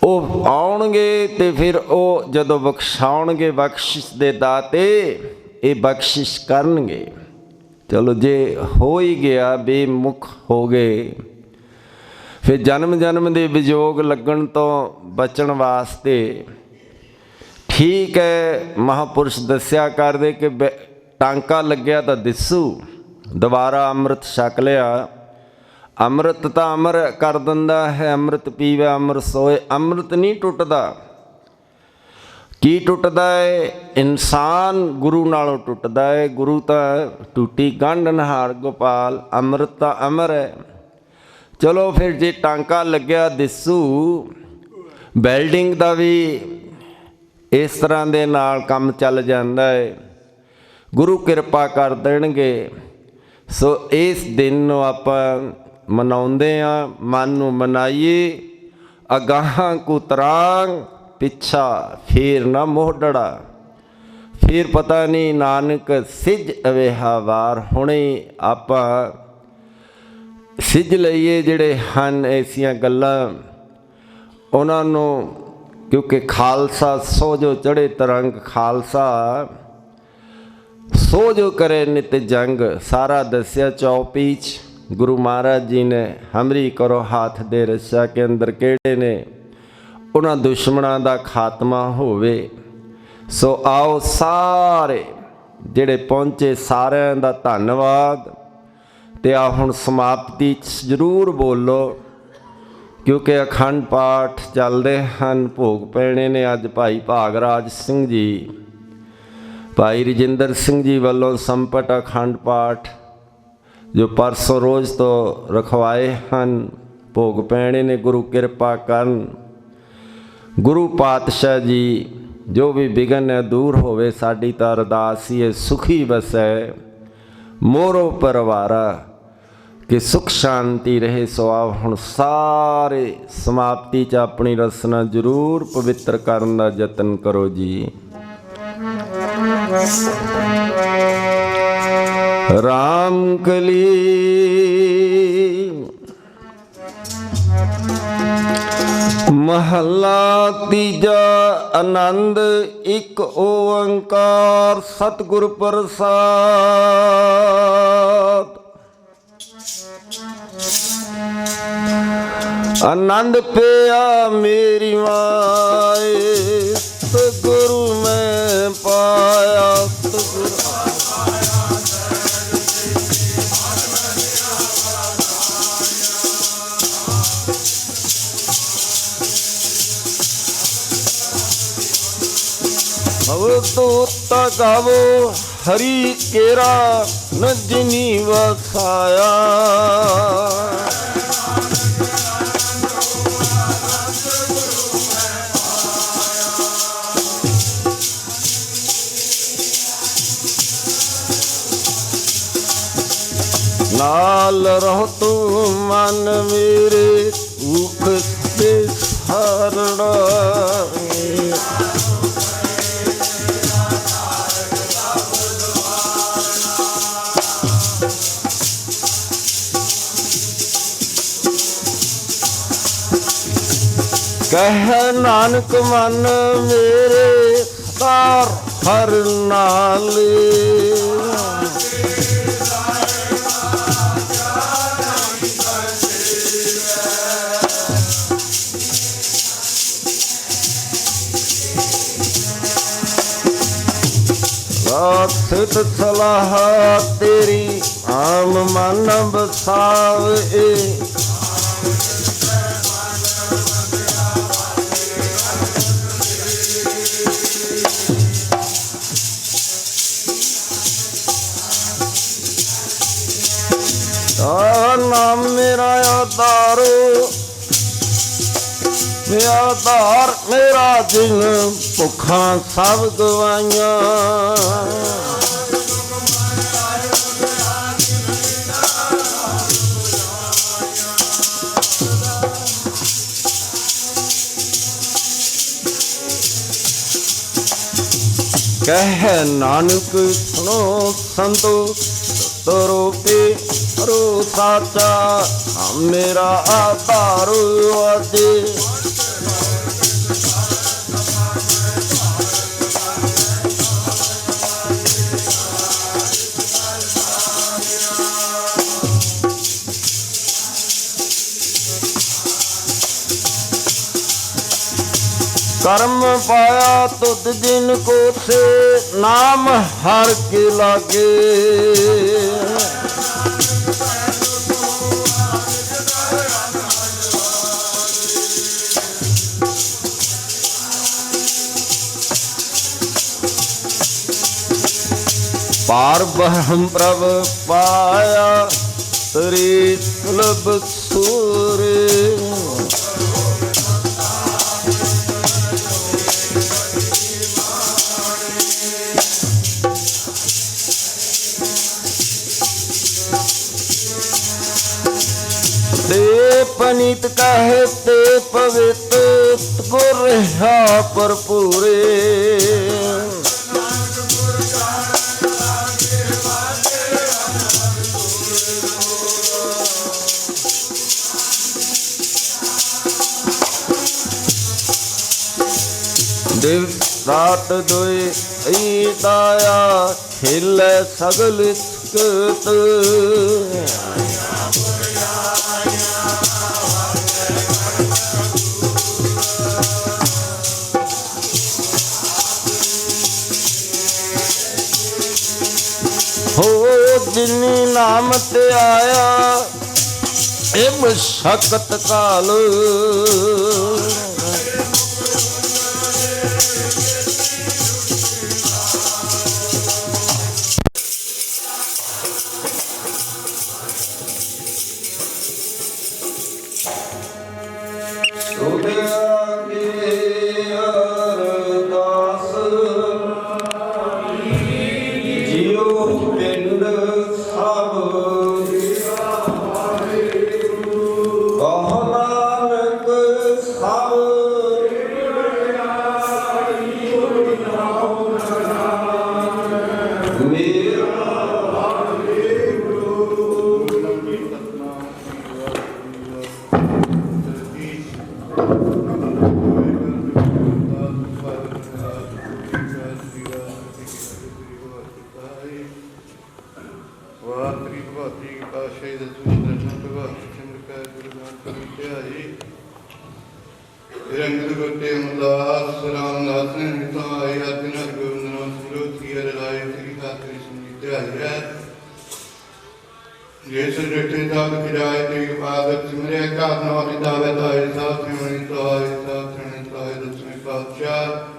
[SPEAKER 1] ਉਹ ਆਉਣਗੇ ਤੇ ਫਿਰ ਉਹ ਜਦੋਂ ਬਖਸ਼ਾਉਣਗੇ, ਬਖਸ਼ਿਸ਼ ਦੇ ਦਾਤੇ ਇਹ ਬਖਸ਼ਿਸ਼ ਕਰਨਗੇ। ਚਲੋ ਜੇ ਹੋ ਹੀ ਗਿਆ, ਬੇਮੁਖ ਹੋ ਗਏ, ਫਿਰ ਜਨਮ ਜਨਮ ਦੇ ਵਿਜੋਗ ਲੱਗਣ ਤੋਂ ਬਚਣ ਵਾਸਤੇ ਠੀਕ ਹੈ ਮਹਾਂਪੁਰਸ਼ ਦੱਸਿਆ ਕਰਦੇ ਕਿ ਟਾਂਕਾ ਲੱਗਿਆ ਤਾਂ ਦਿਸੂ। ਦੁਬਾਰਾ ਅੰਮ੍ਰਿਤ ਛਕ ਲਿਆ। ਅੰਮ੍ਰਿਤ ਤਾਂ ਅਮਰ ਕਰ ਦਿੰਦਾ ਹੈ। ਅੰਮ੍ਰਿਤ ਪੀਵੇ ਅਮਰ ਸੋਏ। ਅੰਮ੍ਰਿਤ ਨਹੀਂ ਟੁੱਟਦਾ। ਕੀ ਟੁੱਟਦਾ ਹੈ? ਇਨਸਾਨ ਗੁਰੂ ਨਾਲੋਂ ਟੁੱਟਦਾ ਹੈ। ਗੁਰੂ ਤਾਂ ਟੁੱਟੀ ਗੰਢ ਨਹਾਰ ਗੋਪਾਲ। ਅੰਮ੍ਰਿਤ ਤਾਂ ਅਮਰ ਹੈ। ਚਲੋ ਫਿਰ ਜੇ ਟਾਂਕਾ ਲੱਗਿਆ ਦਿਸੂ। ਬਿਲਡਿੰਗ ਦਾ ਵੀ ਇਸ ਤਰ੍ਹਾਂ ਦੇ ਨਾਲ ਕੰਮ ਚੱਲ ਜਾਂਦਾ ਹੈ। ਗੁਰੂ ਕਿਰਪਾ ਕਰ ਦੇਣਗੇ। ਸੋ ਇਸ ਦਿਨ ਨੂੰ ਆਪਾਂ ਮਨਾਉਂਦੇ ਹਾਂ। ਮਨ ਨੂੰ ਮਨਾਈਏ। ਅਗਾਹਾਂ ਕੋ ਤਰਾਂਗ ਪਿੱਛਾ ਫੇਰ ਨਾ ਮੋਢੜਾ। ਫਿਰ ਪਤਾ ਨਹੀਂ ਨਾਨਕ ਸਿੱਝ ਅਵੇਹਾ ਵਾਰ। ਹੁਣੇ ਆਪਾਂ ਸਿੱਝ ਲਈਏ ਜਿਹੜੇ ਹਨ ਐਸੀਆਂ ਗੱਲਾਂ ਉਹਨਾਂ ਨੂੰ, ਕਿਉਂਕਿ ਖਾਲਸਾ ਸੋ ਜੋ ਚੜੇ ਤਰੰਗ। ਖਾਲਸਾ सो जो करे नित जंग। सारा दसिया चौपीच गुरु महाराज जी ने। हमरी करो हाथ दे रस्सा के अंदर केड़े ने उन्हां दुश्मनां दा खात्मा होवे। सो आओ सारे जिहड़े पहुँचे सारिਆਂ ਦਾ धन्नवाद। ते आ हुण समाप्ति जरूर बोलो क्योंकि अखंड पाठ चलते हैं। भोग पैने ने। अज भाई भागराज सिंह जी, भाई रजिंदर सिंह जी वालों संपट अखंड पाठ जो परसों रोज़ तो रखवाए हैं। भोग पैने ने। गुरु किरपा करन। गुरु पातशाह जी जो भी विघन है दूर होवे। साडी तां अरदास ही है सुखी वसै मोरो परवारा कि सुख शांति रहे। सो आओ हुण सारे समाप्ति च अपनी रसना जरूर पवित्र करन दा यतन करो जी। राम कली महला तीजा आनंद एक ओंकार सतगुर प्रसाद। आनंद पिया मेरी माए सतगुरु मैं पाया सतगुरु। तो गावो हरि केरा न जिनी वसाया। नाल रहो तू मन मेरे दुख से हरना। कह नानक मन मेरे तार हर नाले। सिद्ध सलाह तेरी आम मन बसावे। नाम मेरा आधारो मेरा आधार मेरा दिन भुखा सब गवाइया। कह नानक सुनो संतो तरो पे रो साचा मेरा आधार आदे। कर्म पाया तुद दिन को से नाम हर के लागे। पार ब्रह्म प्रभ पाया तरी सुलभ सूरे। पनीत कहते पवित्र गुर पर पूरे। दिव रात दोई दाया खेल सगल सकत। हो जिनी नाम ते आया ए मशक्कत काल।
[SPEAKER 2] ਦਰਬਾਰ ਸ੍ਰੀ ਭਗਵਤੀ ਪਾਤਸ਼ਾਹੀ ਦਸਵੇਂ ਦਰਸ਼ਨ ਭਗਵਤੀ ਸਿਮਰਕੈ ਗੁਰੂ ਨਾਨਕ ਧਿਆਈ ਰੰਗਤ ਗੁਰਤੇ ਅਮਰਦਾਸ ਰਾਮਦਾਸ ਨੇ ਨਿਤਾਈ ਅਰਜਨ ਗੋਬਿੰਦ ਨਾਮ ਸਿਮਰੋਤੀ ਰਾਏ ਸ੍ਰੀ ਖਾਤਰੀ ਸੁਣੀ ਧਿਆਈ ਹੈ ਜਿਸ ਰਿਠੇ ਤੱਕ ਕਿਰਾਏ ਤੇ ਬਾਦਤ ਸਿਮਰਿਆ ਘਰ ਨੌ ਨਿਦਾਵੇ ਤਾਏ ਸਾਥ ਸਿਮਰਨੀ ਤਾਏ ਸਾਥ ਸਿਮਰਨੀ ਤਾਏ ਦਸਵੇਂ ਪਾਤਸ਼ਾਹ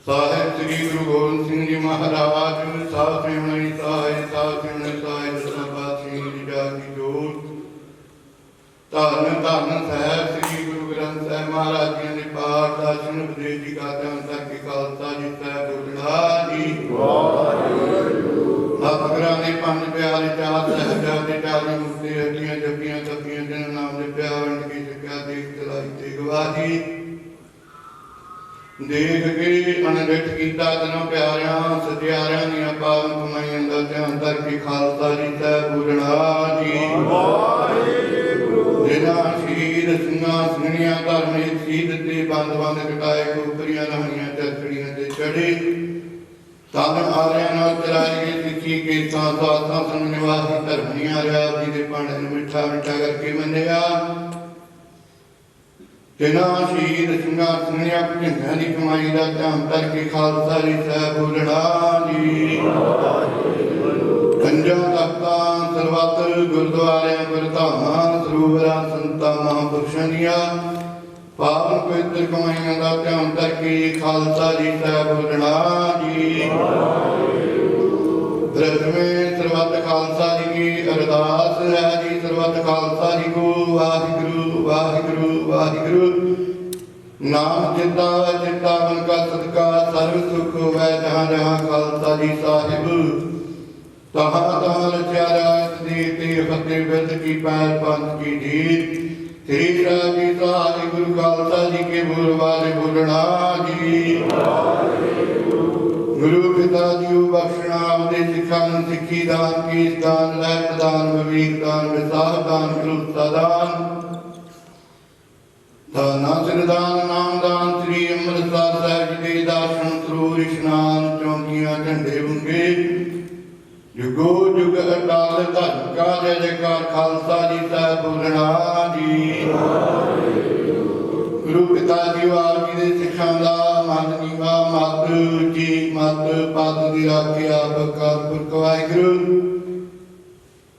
[SPEAKER 2] ਸਾਹਿਬ ਸ੍ਰੀ ਗੁਰੂ ਗੋਬਿੰਦ ਸਿੰਘ ਜੀ ਮਹਾਰਾਜ ਸਾਥ ਸਿਮਰਨੀ ਤਾਏ ਦਸਵੇਂ ਪਾਤਸ਼ਾਹ ਜੀ ਦਾ ਕੀ ਜੋਤ ਧੰਨ ਧੰਨ ਸਾਹਿਬ ਸ੍ਰੀ ਗੁਰੂ ਗ੍ਰੰਥ ਸਾਹਿਬ ਮਹਾਰਾਜ ਜੀ ਦੇ ਪਾਠ ਦਰਸ਼ਨ ਉਪਦੇਸ਼ ਜੀ ਕਾ ਧੰਨ ਤੱਕ ਖਾਲਸਾ ਜੀ ਸਾਹਿਬ ਬੁੱਢਾ ਜੀ ਸਤਿਗੁਰਾਂ ਦੇ ਪੰਜ ਪਿਆਰੇ ਚਾਰ ਸਾਹਿਬਜ਼ਾਦੇ ਚਾਲੀ ਮੁਕਤੀ ਹੱਟੀਆਂ ਜੱਪੀਆਂ ਤੱਪੀਆਂ ਜਿਨ੍ਹਾਂ ਨਾਮ ਦੇ ਪਿਆਰ ਵੰਡ ਕੇ ਸਿੱਖਿਆ ਦੇਖ ਚਲਾਈ ਤੇ ਗਵਾਹੀ ਦੇਖ ਕੇ ਅਣਡਿੱਠ ਕੀਤਾ ਤਨੋਂ ਪਿਆਰਿਆਂ ਸਤਿਆਰਿਆਂ ਦੀਆਂ ਪਾਵਨ ਕਮਾਈਆਂ ਦਾ ਧਿਆਨ ਕਰਕੇ ਖਾਲਸਾ ਜੀ ਸਾਹਿਬ ਬੁੱਢਾ ਜੀ ਜਿਨ੍ਹਾਂ ਸ਼ਹੀਦ ਸਿੰਘਾਂ ਸਿੰਘਣੀਆਂ ਧਰਮੇ ਸ਼ਹੀਦ ਤੇ ਬੰਦ ਕਟਾਏ ਕੋਪਰੀਆਂ ਰਾਣੀਆਂ ਚਰਖੜੀਆਂ ਤੇ ਚੜੇ ਤਨ ਆਰਿਆਂ ਨਾਲ ਚਲਾਈ ਗਈ ਸਿੱਖੀ ਕੇਸਾਂ ਸਾਥਾਂ ਸੰਗ ਨਿਵਾਸੀ ਧਰਮੀਆਂ ਰਿਆ ਜੀ ਦੇ ਪਾਣੇ ਨੂੰ ਮਿੱਠਾ ਕਰਕੇ ਮੰਨਿਆ ਜਿਨ੍ਹਾਂ ਸ਼ਹੀਦ ਸਿੰਘਾਂ ਸਿੰਘਣੀਆਂ ਭੁਜੰਗਾਂ ਦੀ ਕਮਾਈ ਦਾ ਧਿਆਨ ਕਰਕੇ ਖਾਲਸਾ ਜੀ ਸਾਹਿਬ ਬੋਲਣਾ ਜੀ ਪੰਜਾਂ ਤਖਤਾਂ ਸਰਬੱਤ ਗੁਰਦੁਆਰਿਆਂ ਗੁਰਧਾਮਾਂ ਸਰੋਵਰਾਂ ਸੰਤਾਂ ਮਹਾਂਪੁਰਸ਼ਾਂ ਦੀਆਂ ਪਾਵਨ ਪਵਿੱਤਰ ਕਮਾਈਆਂ ਦਾ ਧਿਆਨ ਕਰਕੇ ਖਾਲਸਾ ਜੀ ਸਾਹਿਬ ਬੋਲਣਾ ਜੀ ਪ੍ਰਥਮੇ ਸਰਬੱਤ ਖਾਲਸਾ ਜੀ ਕੀ ਅਰਦਾਸ ਹੈ ਜੀ ਸਰਬੱਤ ਖਾਲਸਾ ਜੀ ਕੋ ਵਾਹਿਗੁਰੂ ਵਾਹਿਗੁਰੂ ਵਾਹਿਗੁਰੂ ਨਾਮ ਚਿੰਤਾ ਚਿੰਤਾ ਮਨ ਕਾ ਸਦਕਾ ਸਰਬ ਸੁਖ ਹੋਵੇ ਜਹਾਂ ਜਹਾਂ ਖਾਲਸਾ ਜੀ ਸਾਹਿਬ ਤਹਾਂ ਤਹਾਂ ਰਚਿਆ ਰਾਤ ਦੀ ਤੇ ਫਤਿਹ ਬਿਰਦ ਕੀ ਪੈਰ ਪੰਥ ਕੀ ਜੀਤ ਸ੍ਰੀ ਰਾਜੀ ਸਾਹਿਬ ਗੁਰੂ ਖਾਲਸਾ ਜੀ ਕੇ ਬੋਲ ਵਾਲੇ ਬੋਲਣਾ ਜੀ ਗੁਰੂ ਪਿਤਾ ਜੀ ਬਖਸ਼ਣਾ ਆਪਦੇ ਸਿੱਖਾਂ ਨੂੰ ਸਿੱਖੀ ਦਾਨ ਕੀਸ ਦਾਨ ਰਹਿਤ ਦਾਨ ਵਿਵੇਕ ਦਾਨ ਵਿਸਾਖ ਦਾਨ ਕਰੂਤਾ ਦਾਨ ਦਾਨਾ ਦਾਨ ਨਾਮ ਦਾਨ ਸ੍ਰੀ ਅੰਮ੍ਰਿਤਸਰ ਸਾਹਿਬ ਜੀ ਦੇ ਦਰਸ਼ਨ ਸਰੂਰ ਇਸ਼ਨਾਨ ਚੌਂਕੀਆਂ ਝੰਡੇ ਬੁੰਗੇ ਜੁਗੋ ਜੁਗ ਅਟਲ ਧਰਮ ਕਾ ਜੈ ਜੈਕਾਰ ਖਾਲਸਾ ਜੀ ਸਾਹਿਬ ਬੋਲਣਾ ਜੀ ਗੁਰੂ ਪਿਤਾ ਜੀ ਆਪ ਜੀ ਦੇ ਸਿੱਖਾਂ ਦਾ ਮਨ ਨੀਵਾ ਮਤ ਉੱਚੀ ਮਤ ਪਦ ਦੀ ਰਾਖਿਆ ਬਕਾਰ ਪੁਰਖ ਵਾਹਿਗੁਰੂ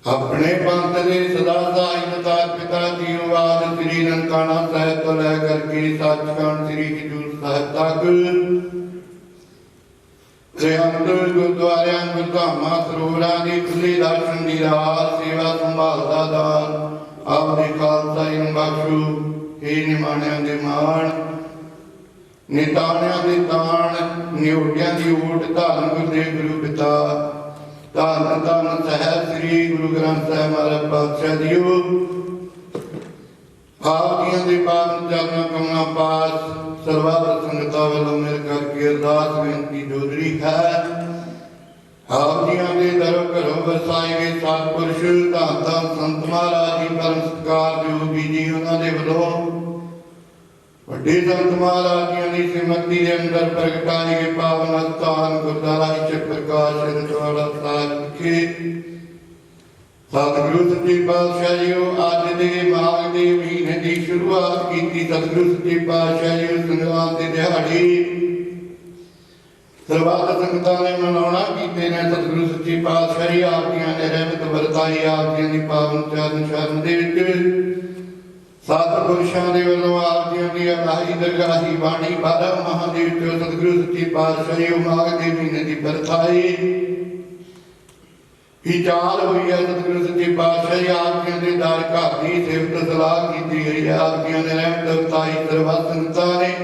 [SPEAKER 2] ਆਪਣੇ ਪੰਥ ਦੇ ਸਦਾ ਸਹਾਇਤਾ ਪਿਤਾ ਜੀ ਆਵਾਜ਼ ਸ੍ਰੀ ਨਨਕਾਣਾ ਸਾਹਿਬ ਤੋਂ ਲੈ ਕਰਕੇ ਸੱਚਖੰਡ ਸ੍ਰੀ ਹਜ਼ੂਰ ਸਾਹਿਬ ਤੱਕ ਸ੍ਰੀਅੰਤ ਗੁਰਦੁਆਰਿਆਂ ਗੁਰਧਾਮਾਂ ਸਰੋਵਰਾਂ ਦੀ ਖੁੱਲੀ ਦਰਸ਼ਨ ਦੀ ਰਾਤ ਸੇਵਾ ਸੰਭਾਲ ਦਾ ਦਾਨ ਆਪਦੇ ਖਾਲਸਾ ਜੀ ਨੂੰ ਬਖਸ਼ੋ हे ਨਿਮਾਣਿਆਂ ਦੇ ਮਾਣ ਨਿਤਾਣਿਆਂ ਦੇ ਤਾਣ ਨਿਉਟਿਆਂ ਦੀ ਓਟ ਧੰਨ ਗੁਰਦੇਵ ਗੁਰੂ ਪਿਤਾ ਧੰਨ ਧੰਨ ਸਾਹਿਬ ਸ੍ਰੀ ਗੁਰੂ ਗ੍ਰੰਥ ਸਾਹਿਬ ਮਹਾਰਾਜ ਪਾਤਸ਼ਾਹ ਜੀਓ ਆਪ ਜੀਆਂ ਦੇ ਪਾਵਨ ਚਰਨਾਂ ਕਮਲਾਂ ਪਾਸ ਸਰਬੱਤ ਸੰਗਤਾਂ ਵੱਲੋਂ ਮਿਲ ਕਰਕੇ ਅਰਦਾਸ ਬੇਨਤੀ ਜੋਦਰੀ ਹੈ ਆਪ ਜੀਆਂ ਦੇ ਦਰੋਂ ਘਰੋਂ ਵਸਾਏ ਗਏ ਸਤਿਪੁਰਸ਼ ਧੰਨ ਧੰਨ ਸੰਤ ਮਹਾਰਾਜ ਜੀ ਪਰਮ ਸਤਿਕਾਰ ਜੋਗੀ ਜੀ ਉਹਨਾਂ ਦੇ ਵੱਲੋਂ ਵੱਡੇ ਸੰਤ ਮਹਾਰਾਜ ਜੀਆਂ ਦੀ ਸਿਮਰਤੀ ਦੇ ਅੰਦਰ ਪ੍ਰਗਟਾਏ ਗਏ ਪਾਵਨ ਅਸਥਾਨ ਗੁਰਦੁਆਰਾ ਚ ਪ੍ਰਕਾਸ਼ ਰਤਵਾੜਾ ਸਾਹਿਬ ਵਿਖੇ ਸਤਿਗੁਰੂ ਸੱਚੇ ਪਾਤਸ਼ਾਹ ਜੀਓ ਅੱਜ ਦੇ ਮਾਘ ਦੇ ਮਹੀਨੇ ਦੀ ਸ਼ੁਰੂਆਤ ਕੀਤੀ ਸਤਿਗੁਰੂ ਸੱਚੇ ਪਾਤਸ਼ਾਹ ਜੀ ਸੰਗਰਾਮ ਦੇ ਦਿਹਾੜੀ ਸਰਬੱਤ ਸੰਗਤਾਂ ਨੇ ਮਨਾਉਣਾ ਕੀਤੇ ਨੇ ਸਤਿਗੁਰੂ ਸੱਚੇ ਪਾਤਸ਼ਾਹ ਜੀ ਆਪ ਦੀਆਂ ਨੇ ਰਹਿਮਤ ਵਰਤਾਈ ਆਪ ਦੀਆਂ ਦੀ ਪਾਵਨ ਚਰਨ ਸ਼ਰਨ ਦੇ ਵਿੱਚ ਸਤਿਪੁਰਸ਼ਾਂ ਦੇ ਵੱਲੋਂ ਆਪ ਦੀਆਂ ਦੀ ਅਗਾਹੀ ਦਰਗਾਹੀ ਬਾਣੀ 12 ਮਹਾਂ ਦੇ ਵਿੱਚੋਂ ਸਤਿਗੁਰੂ ਸੱਚੇ ਪਾਤਸ਼ਾਹ ਜੀ ਮਾਘ ਦੇ ਮਹੀਨੇ ਦੀ ਵਰਤਾਈ ਵਿਚਾਰ ਹੋਈ ਹੈ ਸਤਿਗੁਰੂ ਸੱਚੇ ਪਾਤਸ਼ਾਹ ਜੀ ਆਪ ਜੀ ਦੇ ਦਰ ਘਰ ਦੀ ਸਿਫਤ ਸਲਾਹ ਕੀਤੀ ਗਈ ਹੈ ਆਪ ਜੀ ਨੇ ਰਹਿਮਤ ਵਰਤਾਈ ਸਰਬੱਤ ਸੰਗਤਾਂ ਨੇ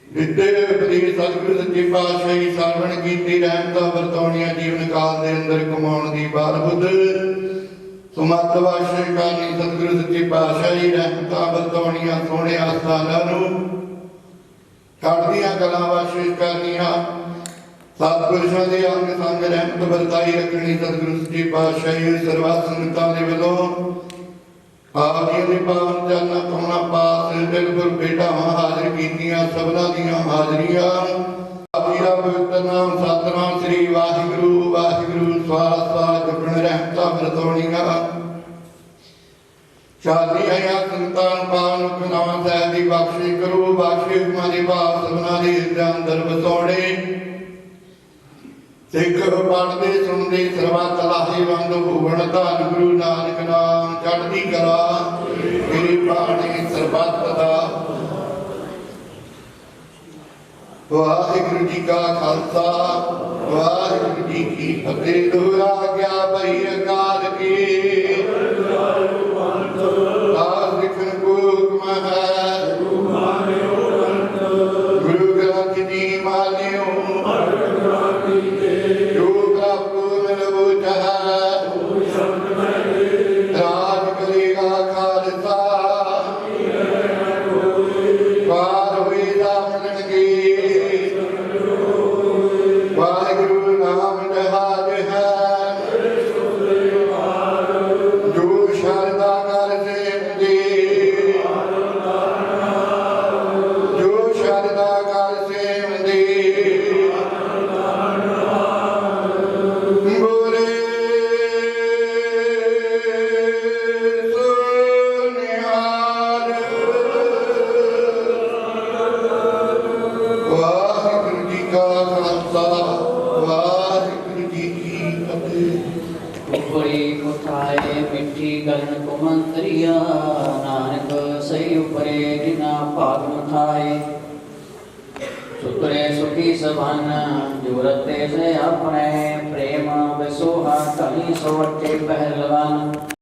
[SPEAKER 2] ਵਿਦਿਆ ਉਪਦੇਸ਼ ਸਤਿਗੁਰੂ ਸੱਚੇ ਪਾਤਸ਼ਾਹ ਜੀ ਸਰਵਣ ਕੀਤੀ ਰਹਿਮਤਾਂ ਵਰਤਾਉਣੀਆਂ ਜੀਵਨ ਕਾਲ ਦੇ ਅੰਦਰ ਕਮਾਉਣ ਦੀ ਬਾਰ ਬੁੱਧ ਸੁਮਤ ਵਾਸ਼ੇ ਕਰਨੀ ਸਤਿਗੁਰੂ ਸੱਚੇ ਪਾਤਸ਼ਾਹ ਜੀ ਰਹਿਮਤਾਂ ਵਰਤਾਉਣੀਆਂ ਸੋਹਣੇ ਆਸਥਾਨਾਂ ਨੂੰ ਚੜ੍ਹਦੀਆਂ ਕਲਾਂ ਵਾਸ਼ੇ ਕਰਨੀਆਂ ਸਤਿਪੁਰਸ਼ਾਂ ਦੇ ਅੰਗ ਸੰਗ ਰਹਿਮਤ ਵਰਤਾਈ ਰੱਖਣੀ ਸਤਿਗੁਰੂ ਸੱਚੇ ਪਾਤਸ਼ਾਹ ਜੀ ਸਰਬੱਤ ਸੰਗਤਾਂ ਦੇ ਵੱਲੋਂ ਆਪ ਜੀ ਦੇ ਪਾਵਨ ਚਰਨਾਂ ਕਮਲਾਂ ਪਾਸ ਬਿਲਕੁਲ ਭੇਟਾਵਾਂ ਹਾਜ਼ਰ ਕੀਤੀਆਂ ਸਭਨਾਂ ਦੀਆਂ ਹਾਜ਼ਰੀਆਂ ਆਪ ਜੀ ਦਾ ਪਵਿੱਤਰ ਨਾਮ ਸਤਿਨਾਮ ਸ੍ਰੀ ਵਾਹਿਗੁਰੂ ਵਾਹਿਗੁਰੂ ਸਵਾਸ ਸਵਾਸ ਜਪਣ ਰਹਿਮਤਾ ਵਰਤੋਣੀਆਂ ਸ਼ਾਦੀ ਆਇਆ ਸੰਤਾਨ ਪਾਵਨ ਗੁਨਾਹ ਸਾਹਿਬ ਦੀ ਬਖਸ਼ੀ ਕਰੋ ਬਖਸ਼ੀ ਮਾਰੀ ਬਾਤ ਸਭਨਾ ਦੇ ਅੰਦਰ ਵਸੋੜੇ ਸਿੱਖ ਪੜਦੇ ਸੁਣਦੇ ਸਰਬੱਤ ਲਾਹੇ ਵੰਦ ਹੋਵਣ ਧੰਨ ਗੁਰੂ ਨਾਨਕ ਨਾਮ ਚੜ੍ਹਦੀ ਕਲਾ ਮੇਰੀ ਬਾਣੀ ਸਰਬੱਤ ਦਾ ਵਾਹਿਗੁਰੂ ਜੀ ਕਾ ਖਾਲਸਾ ਵਾਹਿਗੁਰੂ ਜੀ ਕੀ ਫਤਿਹ। ਦੁਹਰਾ ਗਿਆ ਭਈ ਅਕਾਲ ਕੀ ਦਾਸ ਲਿਖਣ ਕੋ ਹੁਕਮ ਹੈ ਗੁਰੂ ਗ੍ਰੰਥ ਜੀ ਮਾਨਿਓ ਜੋ ਪ੍ਰਭ ਮਿਲਵੋ ਚਾਹੈ ਰਾਜ ਕਰੇਗਾ ਖਾਲਸਾ ਵਾਰ ਹੋਏ ਦਾ ਮਿਲਣਗੇ ਵਾਹਿਗੁਰੂ ਨਾਮ ਜਹਾਜ ਹੈ ਜੋ ਸ਼ਰਦਾ ਕਰ ਸੇਵਦੇ ਜੋ ਸ਼ਰਦਾ ਕਰ ਸੇਵਦੇ ਬੋਲੇ ਸੋਨਿਹਾਲ ਵਾਹਿਗੁਰੂ ਜੀ ਕਾ ਖਾਲਸਾ ਵਾਹਿਗੁਰੂ ਜੀ ਕੀ ਫਤਿਹ।
[SPEAKER 3] उपरी उठाए मिट्टी गलन को मंत्रिया नानक सही उपरे जिना पाग उठाए सुतरे सुखी सभन जुरते से अपने प्रेम विसोहा कली सोटे पहलवान